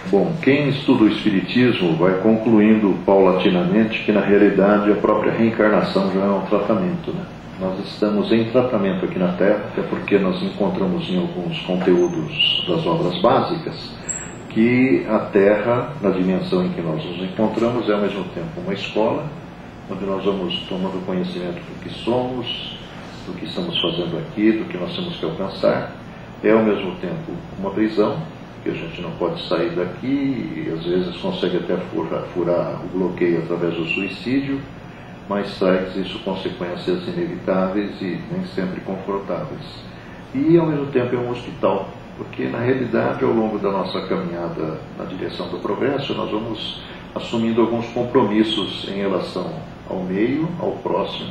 Bom, quem estuda o Espiritismo vai concluindo paulatinamente que na realidade a própria reencarnação já é um tratamento, né? Nós estamos em tratamento aqui na Terra, até porque nós encontramos em alguns conteúdos das obras básicas que a Terra, na dimensão em que nós nos encontramos, é ao mesmo tempo uma escola, onde nós vamos tomando conhecimento do que somos, do que estamos fazendo aqui, do que nós temos que alcançar. É ao mesmo tempo uma prisão, que a gente não pode sair daqui e às vezes consegue até furar o bloqueio através do suicídio, mas traz isso consequências inevitáveis e nem sempre confortáveis. E ao mesmo tempo é um hospital, porque na realidade ao longo da nossa caminhada na direção do progresso nós vamos assumindo alguns compromissos em relação ao meio, ao próximo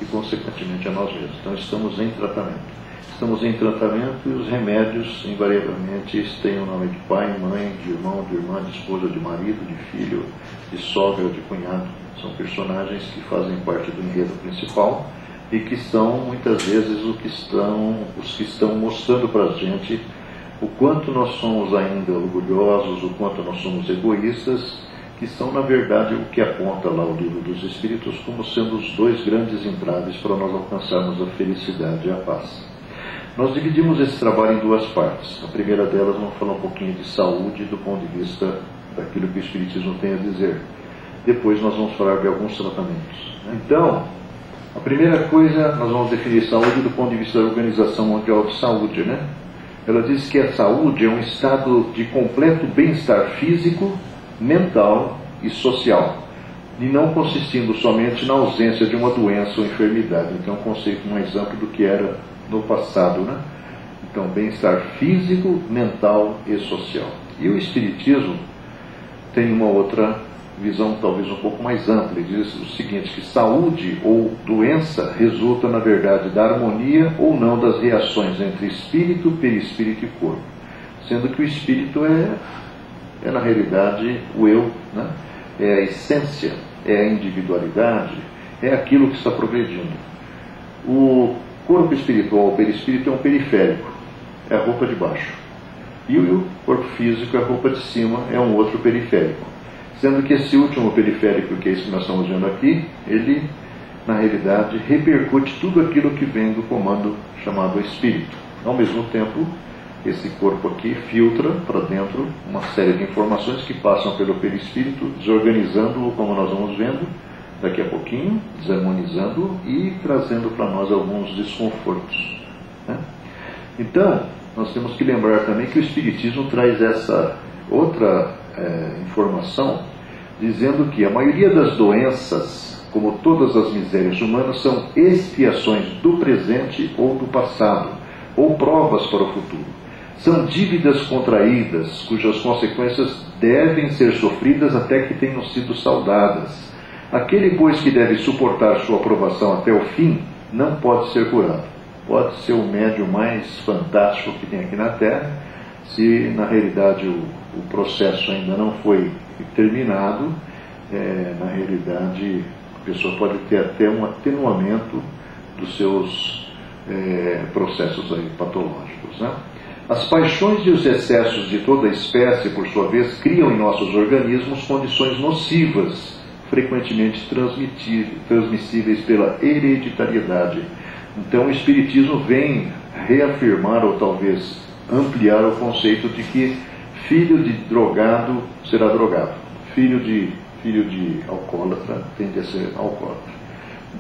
e consequentemente a nós mesmos. Então estamos em tratamento. Estamos em tratamento e os remédios, invariavelmente, têm o nome de pai, mãe, de irmão, de irmã, de esposa, de marido, de filho, de sogra, de cunhado. São personagens que fazem parte do enredo principal e que são, muitas vezes, os que estão mostrando para a gente o quanto nós somos ainda orgulhosos, o quanto nós somos egoístas, que são, na verdade, o que aponta lá o Livro dos Espíritos como sendo os dois grandes entraves para nós alcançarmos a felicidade e a paz. Nós dividimos esse trabalho em duas partes. A primeira delas, vamos falar um pouquinho de saúde do ponto de vista daquilo que o Espiritismo tem a dizer. Depois nós vamos falar de alguns tratamentos. Então, a primeira coisa, nós vamos definir saúde do ponto de vista da Organização Mundial de Saúde, né? Ela diz que a saúde é um estado de completo bem-estar físico, mental e social, e não consistindo somente na ausência de uma doença ou enfermidade. Então, é um conceito mais amplo do que era no passado, né? Então, bem-estar físico, mental e social. E o Espiritismo tem uma outra visão talvez um pouco mais ampla. Ele diz o seguinte, que saúde ou doença resulta, na verdade, da harmonia ou não das reações entre espírito, perispírito e corpo. Sendo que o espírito é na realidade o eu, né? É a essência, é a individualidade, é aquilo que está progredindo. O corpo espiritual, o perispírito, é um periférico, é a roupa de baixo. E o corpo físico, a roupa de cima, é um outro periférico. Sendo que esse último periférico, que é isso que nós estamos vendo aqui, ele, na realidade, repercute tudo aquilo que vem do comando chamado espírito. Ao mesmo tempo, esse corpo aqui filtra para dentro uma série de informações que passam pelo perispírito, desorganizando-o, como nós vamos vendo daqui a pouquinho, desarmonizando e trazendo para nós alguns desconfortos, né? Então, nós temos que lembrar também que o Espiritismo traz essa outra informação, dizendo que a maioria das doenças, como todas as misérias humanas, são expiações do presente ou do passado, ou provas para o futuro. São dívidas contraídas, cujas consequências devem ser sofridas até que tenham sido saldadas. Aquele, pois, que deve suportar sua aprovação até o fim, não pode ser curado. Pode ser o médium mais fantástico que tem aqui na Terra, se na realidade o processo ainda não foi terminado, na realidade a pessoa pode ter até um atenuamento dos seus processos aí patológicos, né? As paixões e os excessos de toda espécie, por sua vez, criam em nossos organismos condições nocivas, frequentemente transmissíveis pela hereditariedade. Então o Espiritismo vem reafirmar, ou talvez ampliar o conceito de que filho de drogado será drogado, filho de alcoólatra tende a ser alcoólatra.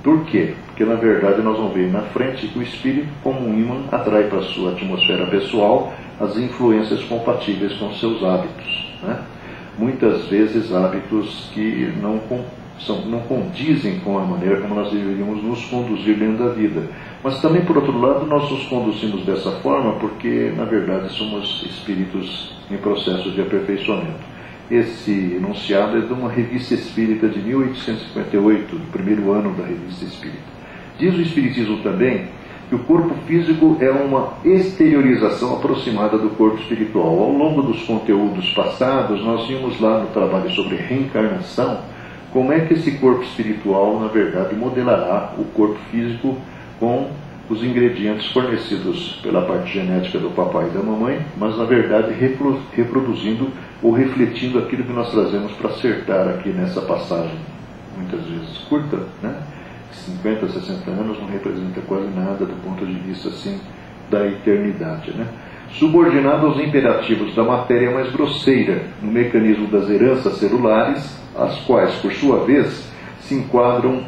Por quê? Porque na verdade nós vamos ver na frente que o espírito, como um ímã, atrai para a sua atmosfera pessoal as influências compatíveis com seus hábitos, né? Muitas vezes hábitos que não condizem com a maneira como nós deveríamos nos conduzir dentro da vida. Mas também, por outro lado, nós nos conduzimos dessa forma porque, na verdade, somos espíritos em processo de aperfeiçoamento. Esse enunciado é de uma revista espírita de 1858, do primeiro ano da revista espírita. Diz o Espiritismo também que o corpo físico é uma exteriorização aproximada do corpo espiritual. Ao longo dos conteúdos passados, nós vimos lá no trabalho sobre reencarnação, como é que esse corpo espiritual, na verdade, modelará o corpo físico com os ingredientes fornecidos pela parte genética do papai e da mamãe, mas na verdade reproduzindo ou refletindo aquilo que nós trazemos para acertar aqui nessa passagem, muitas vezes curta, né? 50, 60 anos não representa quase nada do ponto de vista assim da eternidade, né? Subordinado aos imperativos da matéria mais grosseira, no mecanismo das heranças celulares, as quais, por sua vez, se enquadram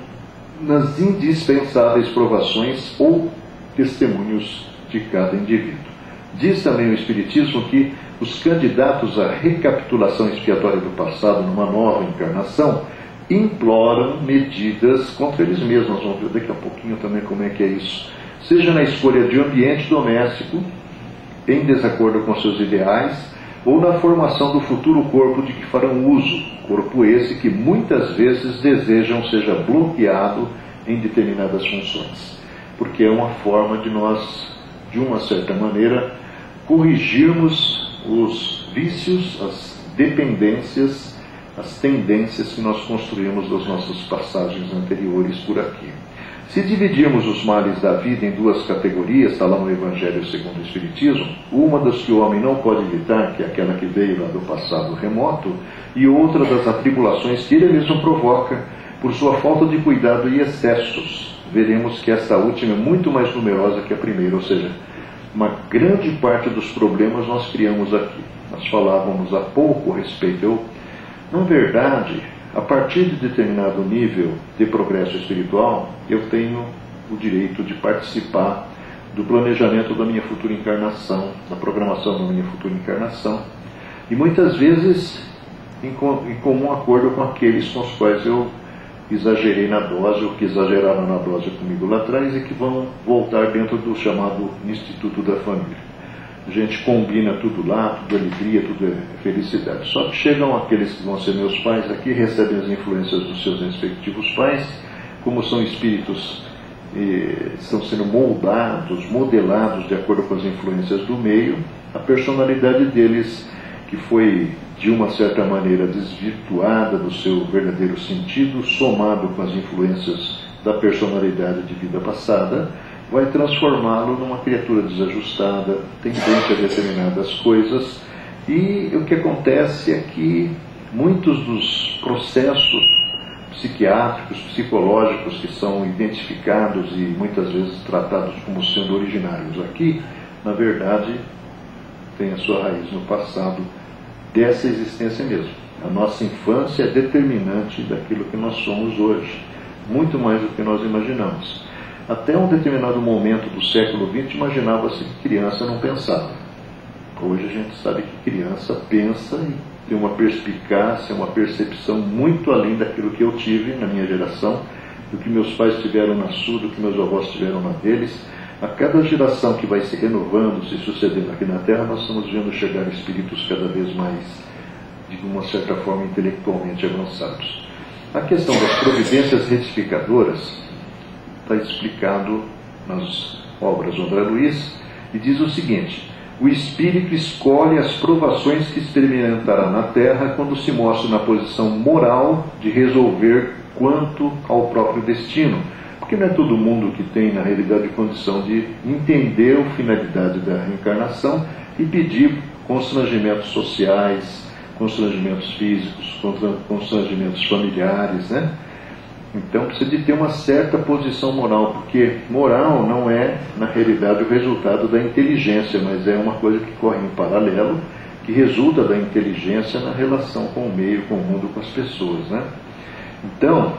nas indispensáveis provações ou testemunhos de cada indivíduo. Diz também o Espiritismo que os candidatos à recapitulação expiatória do passado numa nova encarnação imploram medidas contra eles mesmos. Nós vamos ver daqui a pouquinho também como é que é isso. Seja na escolha de um ambiente doméstico, em desacordo com seus ideais, ou na formação do futuro corpo de que farão uso, corpo esse que muitas vezes desejam seja bloqueado em determinadas funções, porque é uma forma de nós, de uma certa maneira, corrigirmos os vícios, as dependências, as tendências que nós construímos das nossas passagens anteriores por aqui. Se dividirmos os males da vida em duas categorias, está lá no Evangelho segundo o Espiritismo, uma das que o homem não pode evitar, que é aquela que veio lá do passado remoto, e outra das atribulações que ele mesmo provoca por sua falta de cuidado e excessos. Veremos que esta última é muito mais numerosa que a primeira, ou seja, uma grande parte dos problemas nós criamos aqui. Nós falávamos há pouco a respeito. Na verdade, a partir de determinado nível de progresso espiritual, eu tenho o direito de participar do planejamento da minha futura encarnação, da programação da minha futura encarnação, e muitas vezes em comum acordo com aqueles com os quais eu exagerei na dose, ou que exageraram na dose comigo lá atrás, e que vão voltar dentro do chamado Instituto da Família. A gente combina tudo lá, tudo é alegria, tudo é felicidade. Só que chegam aqueles que vão ser meus pais aqui, recebem as influências dos seus respectivos pais, como são espíritos, estão sendo moldados, modelados de acordo com as influências do meio, a personalidade deles, que foi de uma certa maneira desvirtuada do seu verdadeiro sentido, somado com as influências da personalidade de vida passada, vai transformá-lo numa criatura desajustada, tendente a determinadas coisas. E o que acontece é que muitos dos processos psiquiátricos, psicológicos que são identificados e muitas vezes tratados como sendo originários aqui, na verdade, têm a sua raiz no passado dessa existência mesmo. A nossa infância é determinante daquilo que nós somos hoje, muito mais do que nós imaginamos. Até um determinado momento do século XX, imaginava-se que criança não pensava. Hoje a gente sabe que criança pensa e tem uma perspicácia, uma percepção muito além daquilo que eu tive na minha geração, do que meus pais tiveram na sua, do que meus avós tiveram na deles. A cada geração que vai se renovando, se sucedendo aqui na Terra, nós estamos vendo chegar espíritos cada vez mais, de uma certa forma, intelectualmente avançados. A questão das providências retificadoras está explicado nas obras do André Luiz, e diz o seguinte: o espírito escolhe as provações que experimentará na Terra quando se mostra na posição moral de resolver quanto ao próprio destino, porque não é todo mundo que tem, na realidade, condição de entender a finalidade da reencarnação e pedir constrangimentos sociais, constrangimentos físicos, constrangimentos familiares, né? Então precisa de ter uma certa posição moral, porque moral não é, na realidade, o resultado da inteligência, mas é uma coisa que corre em paralelo, que resulta da inteligência na relação com o meio, com o mundo, com as pessoas, né? Então,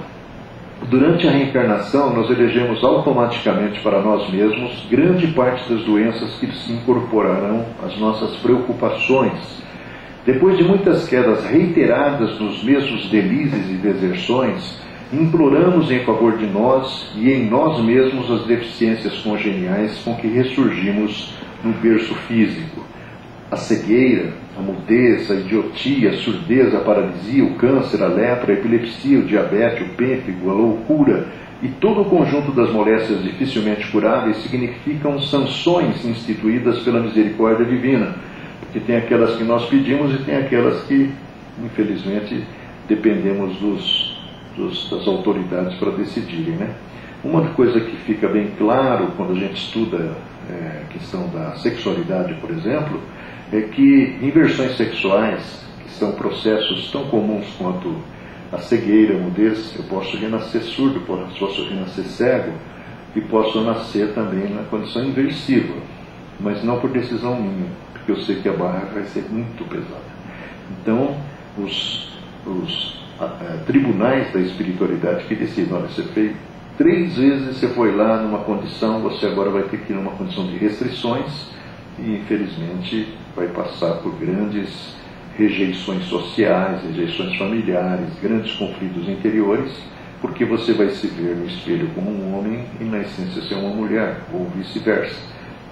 durante a reencarnação, nós elegemos automaticamente para nós mesmos grande parte das doenças que se incorporarão às nossas preocupações. Depois de muitas quedas reiteradas nos mesmos delícias e deserções, imploramos em favor de nós e em nós mesmos as deficiências congeniais com que ressurgimos no berço físico. A cegueira, a mudez, a idiotia, a surdez, a paralisia, o câncer, a lepra, a epilepsia, o diabetes, o pênfigo, a loucura e todo o conjunto das moléstias dificilmente curáveis significam sanções instituídas pela misericórdia divina, porque tem aquelas que nós pedimos e tem aquelas que, infelizmente, dependemos das autoridades para decidirem, né? Uma coisa que fica bem claro quando a gente estuda a questão da sexualidade, por exemplo, é que inversões sexuais, que são processos tão comuns quanto a cegueira, a mudez, eu posso renascer surdo, posso renascer cego, e posso nascer também na condição inversiva, mas não por decisão minha, porque eu sei que a barra vai ser muito pesada. Então, os tribunais da espiritualidade que decidem, olha, você fez 3 vezes, você foi lá numa condição, você agora vai ter que ir numa condição de restrições, e infelizmente vai passar por grandes rejeições sociais, rejeições familiares, grandes conflitos interiores, porque você vai se ver no espelho como um homem e na essência ser uma mulher, ou vice-versa.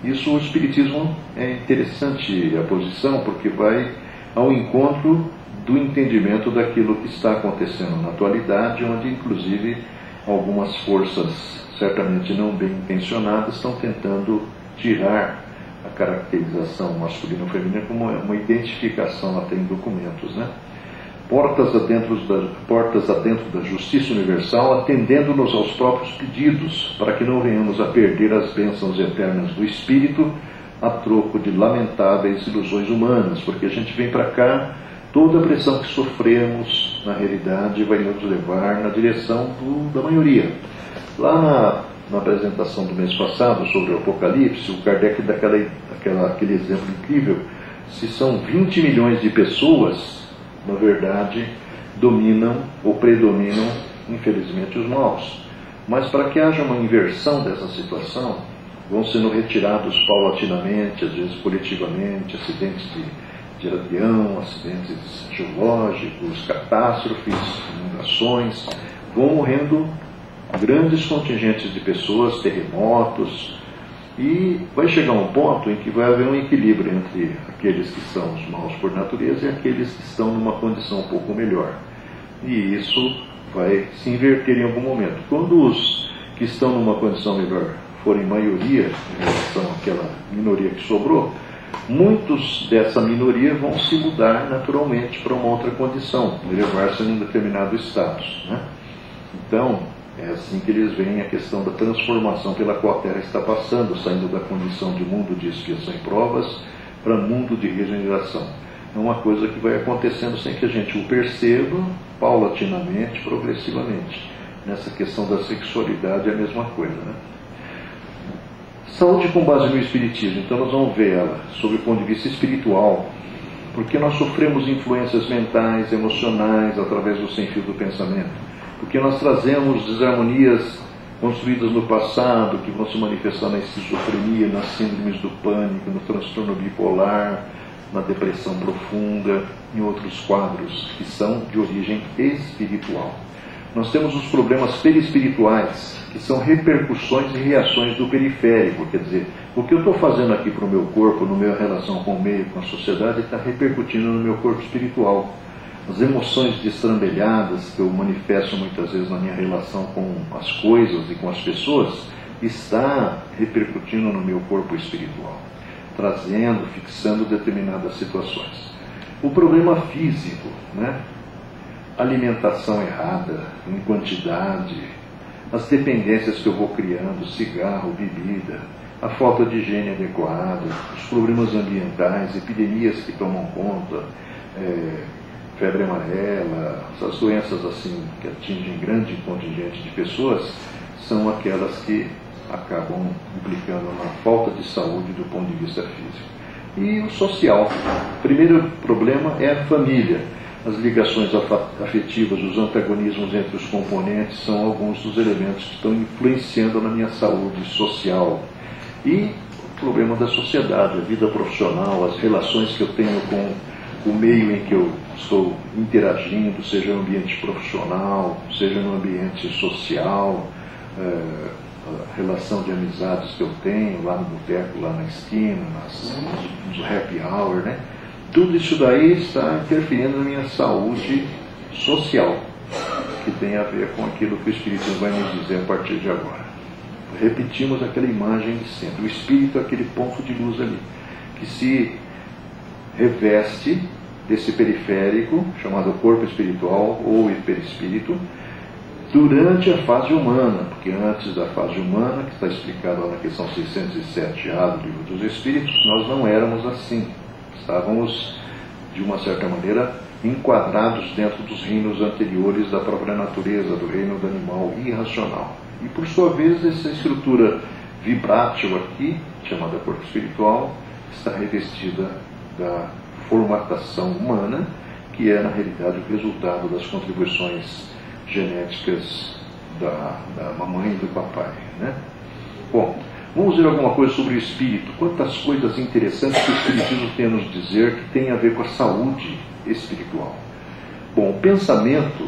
Isso, o Espiritismo, é interessante a posição, porque vai ao encontro do entendimento daquilo que está acontecendo na atualidade, onde inclusive algumas forças certamente não bem intencionadas estão tentando tirar a caracterização masculino-feminina como uma identificação até em documentos, né? Portas adentro da justiça universal, atendendo-nos aos próprios pedidos, para que não venhamos a perder as bênçãos eternas do Espírito a troco de lamentáveis ilusões humanas, porque a gente vem para cá, toda a pressão que sofremos, na realidade, vai nos levar na direção da maioria. Lá na apresentação do mês passado sobre o Apocalipse, o Kardec dá aquele exemplo incrível. Se são 20 milhões de pessoas, na verdade, dominam ou predominam, infelizmente, os maus. Mas para que haja uma inversão dessa situação, vão sendo retirados paulatinamente, às vezes coletivamente, acidentes de avião, acidentes geológicos, catástrofes, inundações, vão morrendo grandes contingentes de pessoas, terremotos, e vai chegar um ponto em que vai haver um equilíbrio entre aqueles que são os maus por natureza e aqueles que estão numa condição um pouco melhor. E isso vai se inverter em algum momento. Quando os que estão numa condição melhor forem maioria em relação àquela minoria que sobrou, muitos dessa minoria vão se mudar naturalmente para uma outra condição, elevar-se em um determinado status, né? Então, é assim que eles veem a questão da transformação pela qual a Terra está passando, saindo da condição de mundo de expiação e provas para mundo de regeneração. É uma coisa que vai acontecendo sem que a gente o perceba, paulatinamente, progressivamente. Nessa questão da sexualidade é a mesma coisa, né? Saúde com base no Espiritismo. Então nós vamos ver ela sob o ponto de vista espiritual, porque nós sofremos influências mentais, emocionais, através do sem-fio do pensamento. Porque nós trazemos desarmonias construídas no passado, que vão se manifestar na esquizofrenia, nas síndromes do pânico, no transtorno bipolar, na depressão profunda, em outros quadros que são de origem espiritual. Nós temos os problemas perispirituais, que são repercussões e reações do periférico, quer dizer, o que eu estou fazendo aqui para o meu corpo, na minha relação com o meio, com a sociedade, está repercutindo no meu corpo espiritual. As emoções destrambelhadas que eu manifesto muitas vezes na minha relação com as coisas e com as pessoas, está repercutindo no meu corpo espiritual, trazendo, fixando determinadas situações. O problema físico, né? Alimentação errada, em quantidade, as dependências que eu vou criando, cigarro, bebida, a falta de higiene adequada, os problemas ambientais, epidemias que tomam conta, febre amarela, essas doenças assim que atingem grande contingente de pessoas, são aquelas que acabam implicando na falta de saúde do ponto de vista físico. E o social. O primeiro problema é a família. As ligações afetivas, os antagonismos entre os componentes são alguns dos elementos que estão influenciando na minha saúde social. E o problema da sociedade, a vida profissional, as relações que eu tenho com o meio em que eu estou interagindo, seja no ambiente profissional, seja no ambiente social, a relação de amizades que eu tenho lá no boteco, lá na esquina, nos happy hour, né? Tudo isso daí está interferindo na minha saúde social, que tem a ver com aquilo que o Espírito vai nos dizer a partir de agora. Repetimos aquela imagem de sempre. O Espírito é aquele ponto de luz ali, que se reveste desse periférico, chamado corpo espiritual ou hiperespírito, durante a fase humana, porque antes da fase humana, que está explicado lá na questão 607A do Livro dos Espíritos, nós não éramos assim. Estávamos, de uma certa maneira, enquadrados dentro dos reinos anteriores da própria natureza, do reino do animal irracional. E, por sua vez, essa estrutura vibrátil aqui, chamada corpo espiritual, está revestida da formatação humana, que é, na realidade, o resultado das contribuições genéticas da mamãe e do papai, né? Bom, vamos ver alguma coisa sobre o espírito. Quantas coisas interessantes que o espiritismo tem a nos dizer que tem a ver com a saúde espiritual. Bom, o pensamento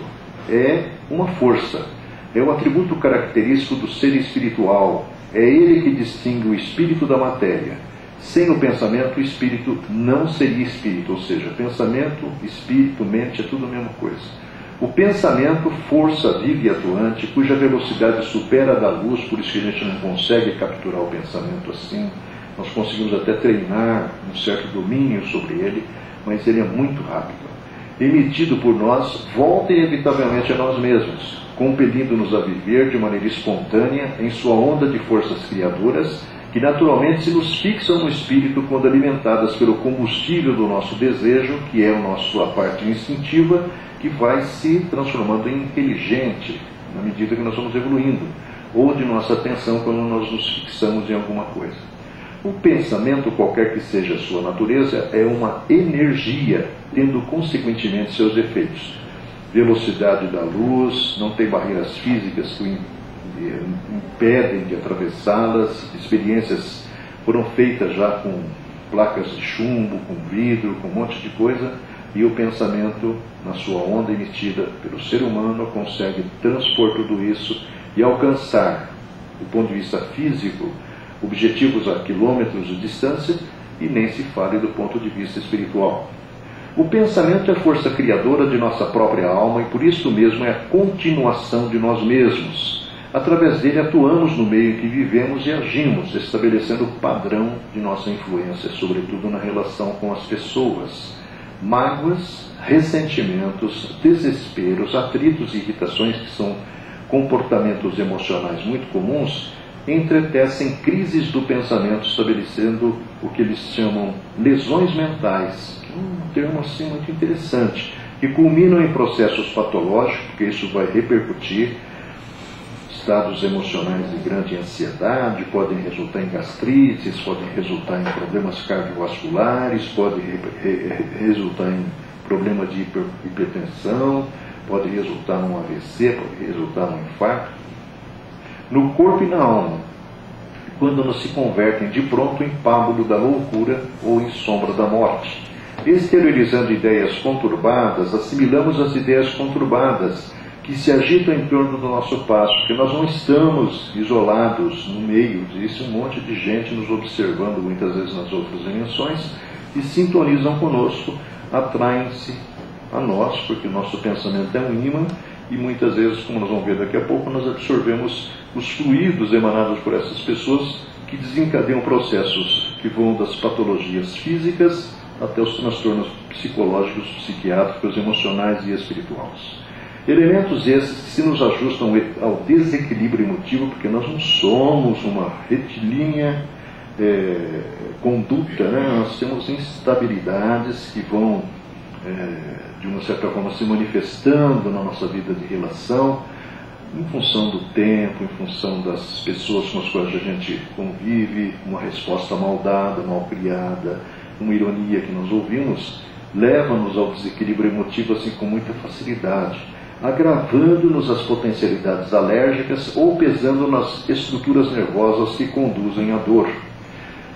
é uma força, é o atributo característico do ser espiritual, é ele que distingue o espírito da matéria. Sem o pensamento, o espírito não seria espírito, ou seja, pensamento, espírito, mente, é tudo a mesma coisa. O pensamento, força viva e atuante, cuja velocidade supera a da luz, por isso que a gente não consegue capturar o pensamento assim. Nós conseguimos até treinar um certo domínio sobre ele, mas ele é muito rápido. Emitido por nós, volta inevitavelmente a nós mesmos, compelindo-nos a viver de maneira espontânea em sua onda de forças criadoras, que naturalmente se nos fixam no espírito quando alimentadas pelo combustível do nosso desejo, que é a parte instintiva, que vai se transformando em inteligente na medida que nós vamos evoluindo, ou de nossa atenção quando nós nos fixamos em alguma coisa. O pensamento, qualquer que seja a sua natureza, é uma energia, tendo consequentemente seus efeitos. Velocidade da luz, não tem barreiras físicas que impedem de atravessá-las. Experiências foram feitas já com placas de chumbo, com vidro, com um monte de coisa, e o pensamento, na sua onda emitida pelo ser humano, consegue transpor tudo isso e alcançar, do ponto de vista físico, objetivos a quilômetros de distância, e nem se fale do ponto de vista espiritual. O pensamento é a força criadora de nossa própria alma e por isso mesmo é a continuação de nós mesmos. Através dele atuamos no meio em que vivemos e agimos, estabelecendo o padrão de nossa influência, sobretudo na relação com as pessoas. Mágoas, ressentimentos, desesperos, atritos e irritações, que são comportamentos emocionais muito comuns, entretecem crises do pensamento, estabelecendo o que eles chamam lesões mentais, que é um termo assim muito interessante, que culminam em processos patológicos, porque isso vai repercutir. Estados emocionais de grande ansiedade podem resultar em gastrites, podem resultar em problemas cardiovasculares, podem resultar em problema de hipertensão, pode resultar num AVC, pode resultar num infarto. No corpo e na alma, quando não se convertem de pronto em pábulo da loucura ou em sombra da morte. Exteriorizando ideias conturbadas, assimilamos as ideias conturbadas que se agitam em torno do nosso passo, porque nós não estamos isolados no meio, existe um monte de gente nos observando muitas vezes nas outras dimensões e sintonizam conosco, atraem-se a nós, porque o nosso pensamento é um ímã e muitas vezes, como nós vamos ver daqui a pouco, nós absorvemos os fluidos emanados por essas pessoas que desencadeiam processos que vão das patologias físicas até os transtornos psicológicos, psiquiátricos, emocionais e espirituais. Elementos esses que se nos ajustam ao desequilíbrio emotivo, porque nós não somos uma retilínea conduta, né? Nós temos instabilidades que vão, de uma certa forma, se manifestando na nossa vida de relação, em função do tempo, em função das pessoas com as quais a gente convive, uma resposta mal dada, mal criada, uma ironia que nós ouvimos, leva-nos ao desequilíbrio emotivo assim com muita facilidade, agravando-nos as potencialidades alérgicas ou pesando nas estruturas nervosas que conduzem à dor.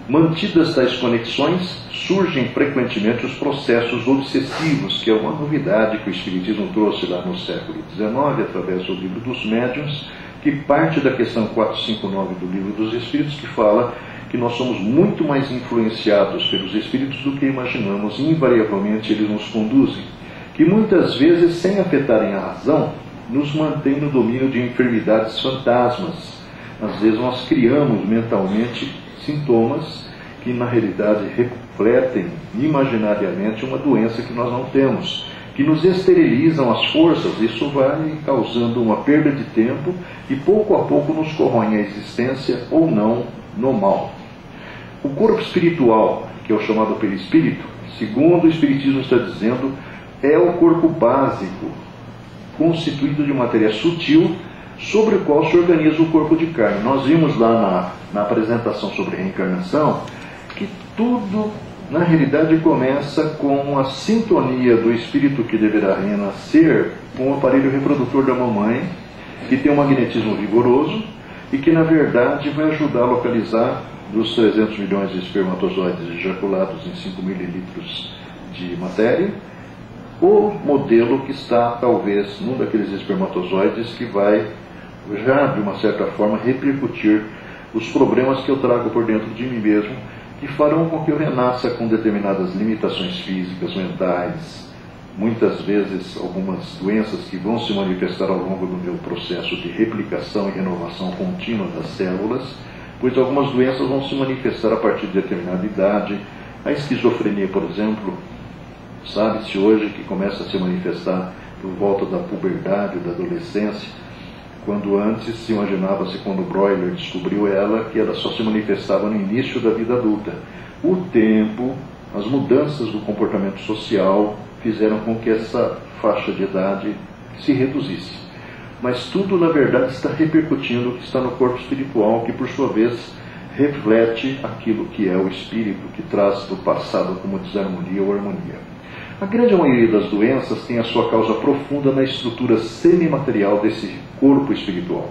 Mantidas tais conexões, surgem frequentemente os processos obsessivos, que é uma novidade que o Espiritismo trouxe lá no século XIX, através do Livro dos Médiuns, que parte da questão 459 do Livro dos Espíritos, que fala que nós somos muito mais influenciados pelos Espíritos do que imaginamos, e invariavelmente eles nos conduzem, que muitas vezes, sem afetarem a razão, nos mantêm no domínio de enfermidades fantasmas. Às vezes nós criamos mentalmente sintomas que na realidade refletem imaginariamente uma doença que nós não temos. que nos esterilizam as forças. Isso vai causando uma perda de tempo e pouco a pouco nos corroem a existência ou não no mal. O corpo espiritual, que é o chamado perispírito, segundo o Espiritismo está dizendo, é o corpo básico, constituído de matéria sutil, sobre o qual se organiza o corpo de carne. Nós vimos lá na apresentação sobre reencarnação que tudo, na realidade, começa com a sintonia do espírito que deverá renascer com o aparelho reprodutor da mamãe, que tem um magnetismo vigoroso e que, na verdade, vai ajudar a localizar dos 300 milhões de espermatozoides ejaculados em 5 mililitros de matéria, o modelo que está, talvez, num daqueles espermatozoides que vai, já de uma certa forma, repercutir os problemas que eu trago por dentro de mim mesmo, que farão com que eu renasça com determinadas limitações físicas, mentais, muitas vezes algumas doenças que vão se manifestar ao longo do meu processo de replicação e renovação contínua das células, pois algumas doenças vão se manifestar a partir de determinada idade. A esquizofrenia, por exemplo, sabe-se hoje que começa a se manifestar por volta da puberdade, da adolescência, quando antes se imaginava-se, quando Breuer descobriu ela, que ela só se manifestava no início da vida adulta. O tempo, as mudanças do comportamento social fizeram com que essa faixa de idade se reduzisse. Mas tudo, na verdade, está repercutindo o que está no corpo espiritual, que, por sua vez, reflete aquilo que é o espírito, que traz do passado como desarmonia ou harmonia. A grande maioria das doenças tem a sua causa profunda na estrutura semimaterial desse corpo espiritual.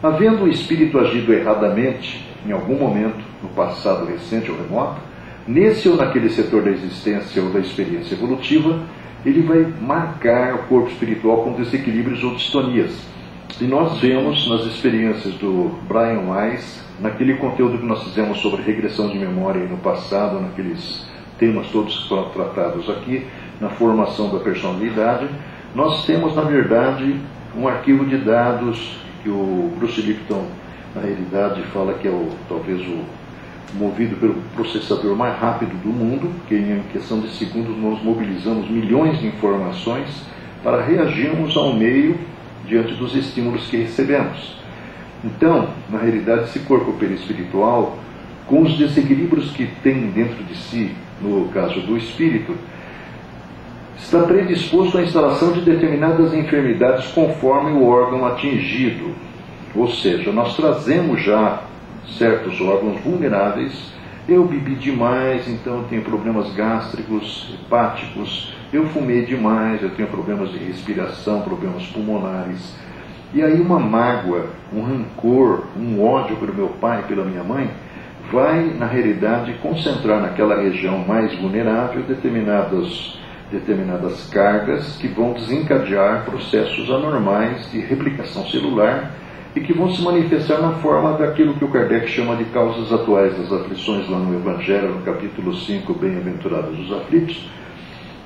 Havendo o espírito agido erradamente, em algum momento, no passado recente ou remoto, nesse ou naquele setor da existência ou da experiência evolutiva, ele vai marcar o corpo espiritual com desequilíbrios ou distonias. E nós vemos nas experiências do Brian Weiss, naquele conteúdo que nós fizemos sobre regressão de memória no passado, naqueles temas todos que foram tratados aqui, na formação da personalidade, nós temos, na verdade, um arquivo de dados que o Bruce Lipton, na realidade, fala que é talvez o movido pelo processador mais rápido do mundo, que em questão de segundos nós mobilizamos milhões de informações para reagirmos ao meio diante dos estímulos que recebemos. Então, na realidade, esse corpo perispiritual, com os desequilíbrios que tem dentro de si, no caso do espírito, está predisposto à instalação de determinadas enfermidades conforme o órgão atingido. Ou seja, nós trazemos já certos órgãos vulneráveis. Eu bebi demais, então eu tenho problemas gástricos, hepáticos. Eu fumei demais, eu tenho problemas de respiração, problemas pulmonares. E aí uma mágoa, um rancor, um ódio pelo meu pai, pela minha mãe, vai, na realidade, concentrar naquela região mais vulnerável determinadas cargas que vão desencadear processos anormais de replicação celular e que vão se manifestar na forma daquilo que o Kardec chama de causas atuais das aflições, lá no Evangelho, no capítulo 5, Bem-aventurados os aflitos,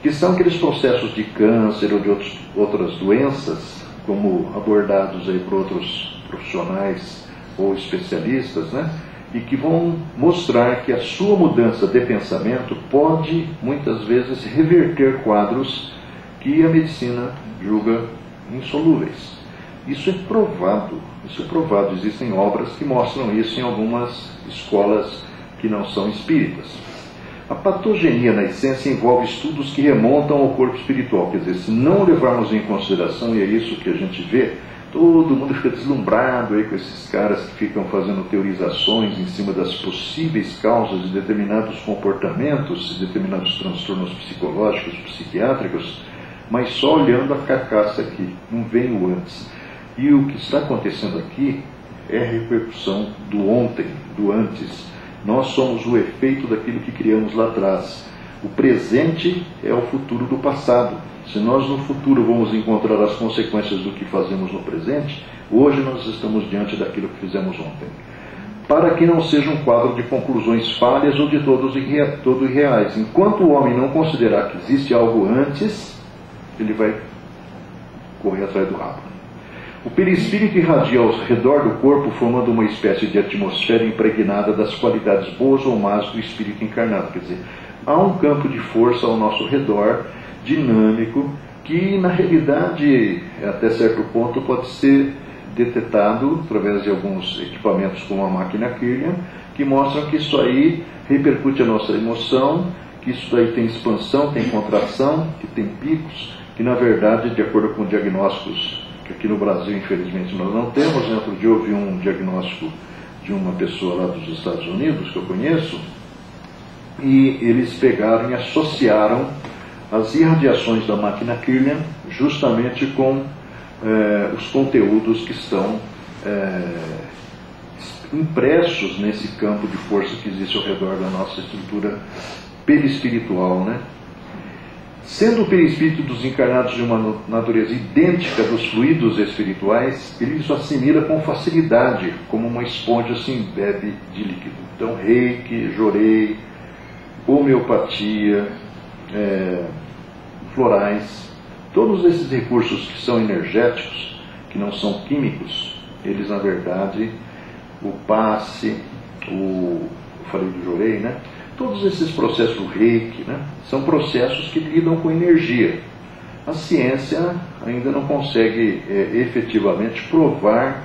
que são aqueles processos de câncer ou de outras doenças, como abordados aí por outros profissionais ou especialistas, né? E que vão mostrar que a sua mudança de pensamento pode, muitas vezes, reverter quadros que a medicina julga insolúveis. Isso é provado, Existem obras que mostram isso em algumas escolas que não são espíritas. A patogenia, na essência, envolve estudos que remontam ao corpo espiritual. Quer dizer, se não levarmos em consideração, e é isso que a gente vê, todo mundo fica deslumbrado aí com esses caras que ficam fazendo teorizações em cima das possíveis causas de determinados comportamentos, de determinados transtornos psicológicos, psiquiátricos, mas só olhando a carcaça aqui, não vem o antes. E o que está acontecendo aqui é a repercussão do ontem, do antes. Nós somos o efeito daquilo que criamos lá atrás. O presente é o futuro do passado. Se nós no futuro vamos encontrar as consequências do que fazemos no presente, hoje nós estamos diante daquilo que fizemos ontem. Para que não seja um quadro de conclusões falhas ou de todo irreais. Enquanto o homem não considerar que existe algo antes, ele vai correr atrás do rabo. O perispírito irradia ao redor do corpo, formando uma espécie de atmosfera impregnada das qualidades boas ou más do espírito encarnado. Quer dizer, há um campo de força ao nosso redor, dinâmico, que na realidade, até certo ponto, pode ser detectado através de alguns equipamentos como a máquina Kirlian, que mostram que isso aí repercute a nossa emoção, que isso aí tem expansão, tem contração, que tem picos, que na verdade, de acordo com diagnósticos que aqui no Brasil infelizmente nós não temos, né? Outro dia eu ouvi um diagnóstico de uma pessoa lá dos Estados Unidos, que eu conheço, e eles pegaram e associaram as irradiações da máquina Kirlian justamente com os conteúdos que estão impressos nesse campo de força que existe ao redor da nossa estrutura perispiritual, né? Sendo o perispírito dos encarnados de uma natureza idêntica dos fluidos espirituais, ele os assimila com facilidade, como uma esponja se embebe de líquido. Então, reiki, jorei, homeopatia, florais, todos esses recursos que são energéticos, que não são químicos, eles na verdade, o passe, eu falei do jorei, né? Todos esses processos do reiki, né, são processos que lidam com energia. A ciência ainda não consegue efetivamente provar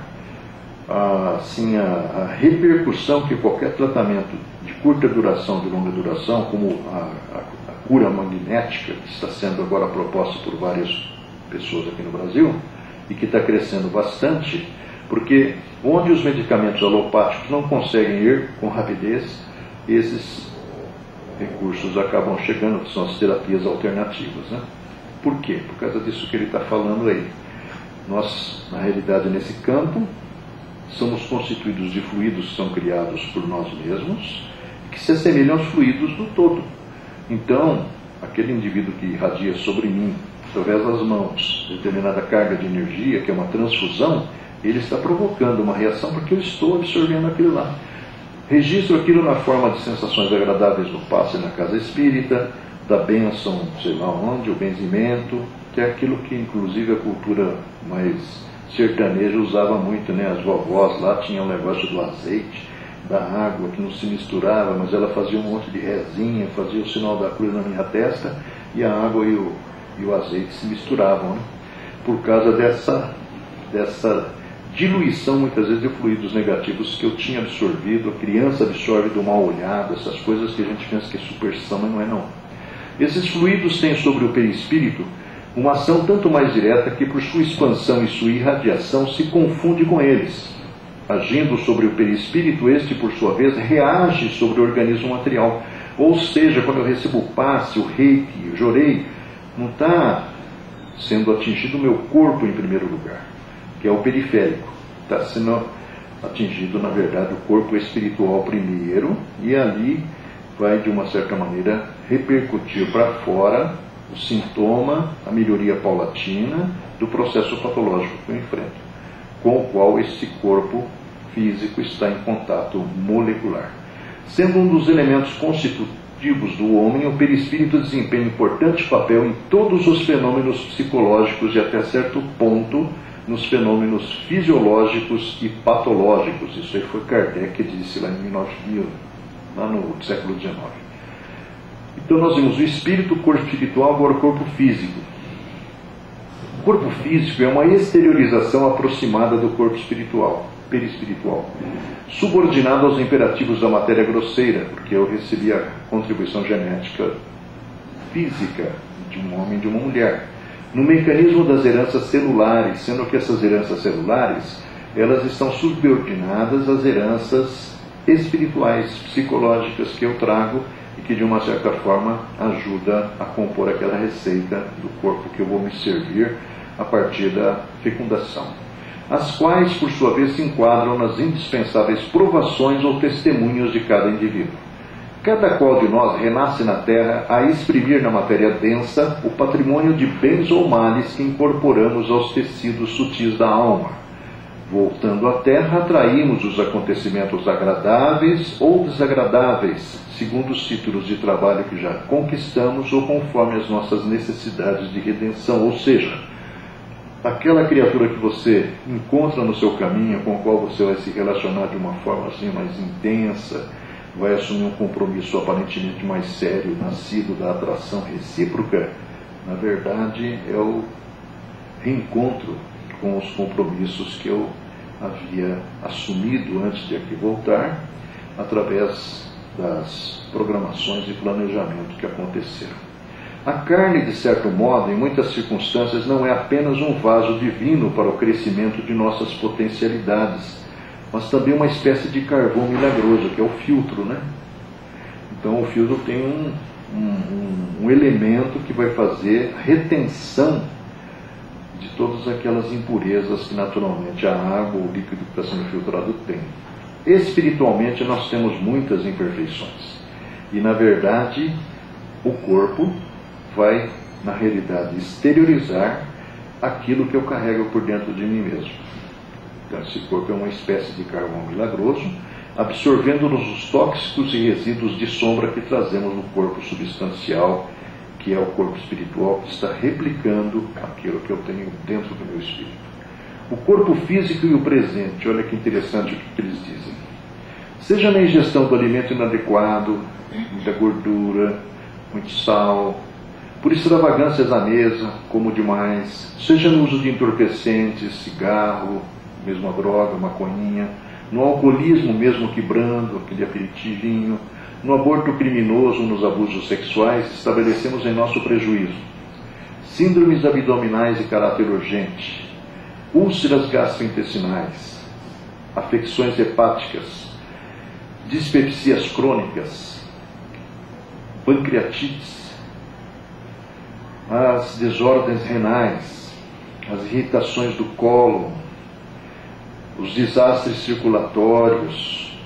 assim, a repercussão que qualquer tratamento de curta duração, de longa duração, como a cura magnética, que está sendo agora proposta por várias pessoas aqui no Brasil, e que está crescendo bastante, porque onde os medicamentos alopáticos não conseguem ir com rapidez, esses recursos acabam chegando, que são as terapias alternativas, né? Por quê? Por causa disso que ele está falando aí. Nós, na realidade, nesse campo, somos constituídos de fluidos que são criados por nós mesmos, que se assemelham aos fluidos do todo. Então, aquele indivíduo que irradia sobre mim, através das mãos, determinada carga de energia, que é uma transfusão, ele está provocando uma reação porque eu estou absorvendo aquilo lá. Registro aquilo na forma de sensações agradáveis no passe na casa espírita, da bênção, sei lá onde, o benzimento, que é aquilo que inclusive a cultura mais sertaneja usava muito, né? As vovós lá tinham o negócio do azeite, da água, que não se misturava, mas ela fazia um monte de rezinha, fazia o sinal da cruz na minha testa, e a água e o azeite se misturavam, né? Por causa dessa diluição, muitas vezes, de fluidos negativos que eu tinha absorvido. A criança absorve do mal olhado, essas coisas que a gente pensa que é superstição, mas não é não. Esses fluidos têm sobre o perispírito uma ação tanto mais direta que, por sua expansão e sua irradiação, se confunde com eles. Agindo sobre o perispírito, este, por sua vez, reage sobre o organismo material. Ou seja, quando eu recebo o passe, o reiki, o jorei, não está sendo atingido o meu corpo em primeiro lugar, que é o periférico. Está sendo atingido, na verdade, o corpo espiritual primeiro, e ali vai, de uma certa maneira, repercutir para fora o sintoma, a melhoria paulatina do processo patológico que eu enfrento, com o qual esse corpo físico está em contato molecular. Sendo um dos elementos constitutivos do homem, o perispírito desempenha importante papel em todos os fenômenos psicológicos e, até certo ponto, nos fenômenos fisiológicos e patológicos. Isso aí foi Kardec que disse lá em 1900, lá no século XIX. Então nós vimos o espírito, o corpo espiritual, agora o corpo físico. O corpo físico é uma exteriorização aproximada do corpo espiritual, perispiritual, subordinado aos imperativos da matéria grosseira, porque eu recebi a contribuição genética física de um homem e de uma mulher, no mecanismo das heranças celulares, sendo que essas heranças celulares, elas estão subordinadas às heranças espirituais, psicológicas que eu trago e que de uma certa forma ajuda a compor aquela receita do corpo que eu vou me servir a partir da fecundação, as quais, por sua vez, se enquadram nas indispensáveis provações ou testemunhos de cada indivíduo. Cada qual de nós renasce na Terra a exprimir na matéria densa o patrimônio de bens ou males que incorporamos aos tecidos sutis da alma. Voltando à Terra, atraímos os acontecimentos agradáveis ou desagradáveis, segundo os títulos de trabalho que já conquistamos ou conforme as nossas necessidades de redenção. Ou seja, aquela criatura que você encontra no seu caminho, com a qual você vai se relacionar de uma forma assim mais intensa, vai assumir um compromisso aparentemente mais sério, nascido da atração recíproca, Na verdade, é o reencontro com os compromissos que eu havia assumido antes de aqui voltar, através das programações e planejamento que aconteceram. A carne, de certo modo, em muitas circunstâncias, não é apenas um vaso divino para o crescimento de nossas potencialidades, mas também uma espécie de carvão milagroso, que é o filtro, né? Então o filtro tem um elemento que vai fazer retenção de todas aquelas impurezas que naturalmente a água ou o líquido que está sendo filtrado tem. Espiritualmente nós temos muitas imperfeições. E na verdade o corpo vai, na realidade, exteriorizar aquilo que eu carrego por dentro de mim mesmo. Então esse corpo é uma espécie de carvão milagroso, absorvendo-nos os tóxicos e resíduos de sombra que trazemos no corpo substancial, que é o corpo espiritual, que está replicando aquilo que eu tenho dentro do meu espírito. O corpo físico e o presente, olha que interessante o que eles dizem. Seja na ingestão do alimento inadequado, muita gordura, muito sal, por extravagâncias à mesa, como demais, seja no uso de entorpecentes, cigarro, mesmo a droga, maconhinha, no alcoolismo mesmo quebrando, aquele aperitivinho, no aborto criminoso, nos abusos sexuais, estabelecemos em nosso prejuízo síndromes abdominais de caráter urgente, úlceras gastrointestinais, afecções hepáticas, dispepsias crônicas, pancreatites, as desordens renais, as irritações do cólon, os desastres circulatórios,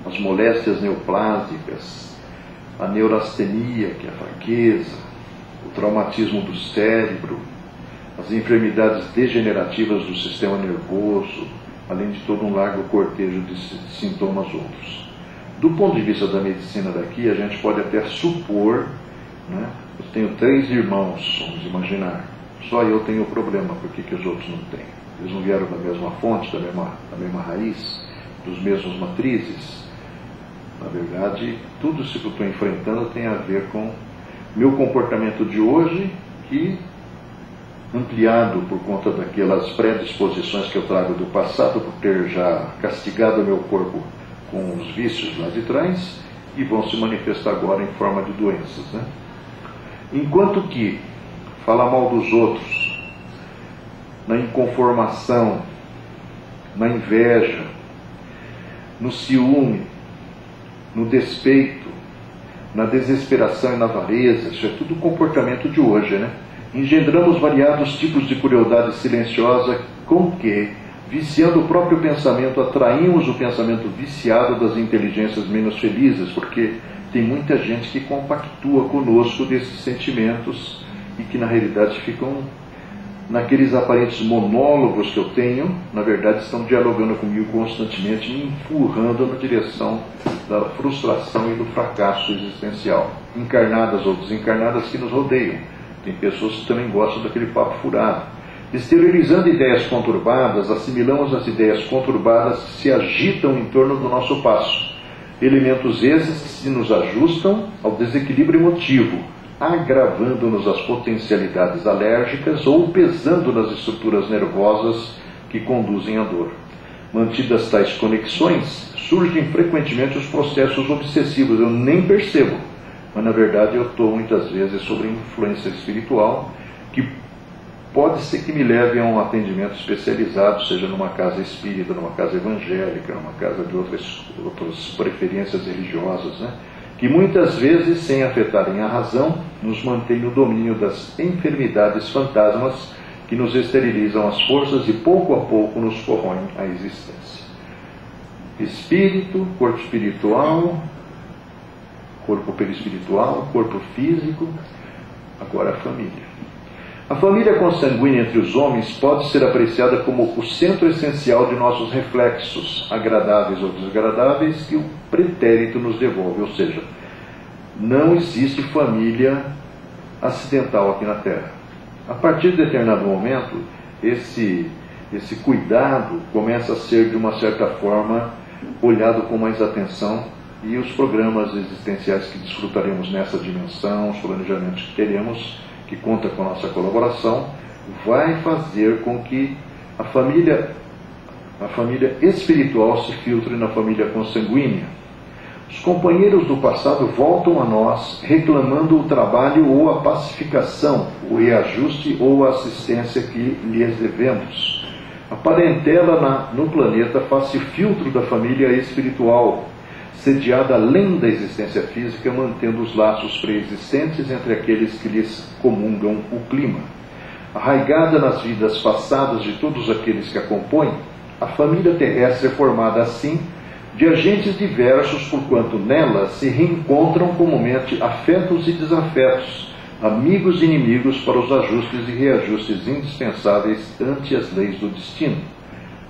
as moléstias neoplásicas, a neurastenia, que é a fraqueza, o traumatismo do cérebro, as enfermidades degenerativas do sistema nervoso, além de todo um largo cortejo de sintomas outros. Do ponto de vista da medicina daqui, a gente pode até supor, né? Eu tenho 3 irmãos, vamos imaginar, só eu tenho o problema, por que os outros não têm? Eles não vieram da mesma fonte, da mesma raiz, dos mesmos matrizes? Na verdade, tudo isso que eu estou enfrentando tem a ver com meu comportamento de hoje, que, ampliado por conta daquelas predisposições que eu trago do passado, por ter já castigado meu corpo com os vícios lá de trás, e vão se manifestar agora em forma de doenças, né? Enquanto que falar mal dos outros, na inconformação, na inveja, no ciúme, no despeito, na desesperação e na avareza, isso é tudo comportamento de hoje, né? Engendramos variados tipos de crueldade silenciosa com que, viciando o próprio pensamento, atraímos o pensamento viciado das inteligências menos felizes, porque tem muita gente que compactua conosco desses sentimentos e que na realidade ficam naqueles aparentes monólogos que eu tenho, na verdade estão dialogando comigo constantemente, me empurrando na direção da frustração e do fracasso existencial, encarnadas ou desencarnadas, que nos rodeiam. Tem pessoas que também gostam daquele papo furado. Exteriorizando ideias conturbadas, assimilamos as ideias conturbadas que se agitam em torno do nosso passo. Elementos esses que se nos ajustam ao desequilíbrio emotivo, agravando-nos as potencialidades alérgicas ou pesando nas estruturas nervosas que conduzem à dor. Mantidas tais conexões, surgem frequentemente os processos obsessivos. Eu nem percebo, mas na verdade eu estou muitas vezes sob influência espiritual, que pode ser que me leve a um atendimento especializado, seja numa casa espírita, numa casa evangélica, numa casa de outras preferências religiosas, né? Que muitas vezes, sem afetarem a razão, nos mantém no domínio das enfermidades fantasmas que nos esterilizam as forças e pouco a pouco nos corroem a existência. Espírito, corpo espiritual, corpo perispiritual, corpo físico, agora a família. A família consanguínea entre os homens pode ser apreciada como o centro essencial de nossos reflexos, agradáveis ou desagradáveis, que o pretérito nos devolve. Ou seja, não existe família acidental aqui na Terra. A partir de determinado momento, esse cuidado começa a ser, de uma certa forma, olhado com mais atenção, e os programas existenciais que desfrutaremos nessa dimensão, os planejamentos que teremos, que conta com a nossa colaboração, vai fazer com que a família espiritual se filtre na família consanguínea. Os companheiros do passado voltam a nós reclamando o trabalho ou a pacificação, o reajuste ou a assistência que lhes devemos. A parentela no planeta faz-se filtro da família espiritual, sediada além da existência física, mantendo os laços preexistentes entre aqueles que lhes comungam o clima. Arraigada nas vidas passadas de todos aqueles que a compõem, a família terrestre é formada assim de agentes diversos, porquanto nela se reencontram comumente afetos e desafetos, amigos e inimigos para os ajustes e reajustes indispensáveis ante as leis do destino.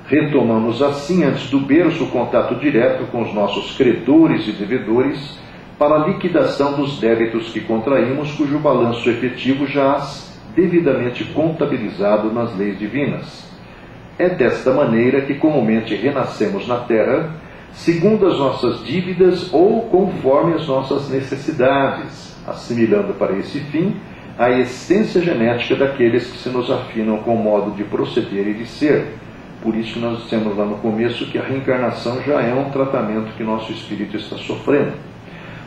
Retomamos assim, antes do berço, o contato direto com os nossos credores e devedores para a liquidação dos débitos que contraímos, cujo balanço efetivo jaz devidamente contabilizado nas leis divinas. É desta maneira que comumente renascemos na Terra, segundo as nossas dívidas ou conforme as nossas necessidades, assimilando para esse fim a essência genética daqueles que se nos afinam com o modo de proceder e de ser. Por isso nós dissemos lá no começo que a reencarnação já é um tratamento que nosso espírito está sofrendo.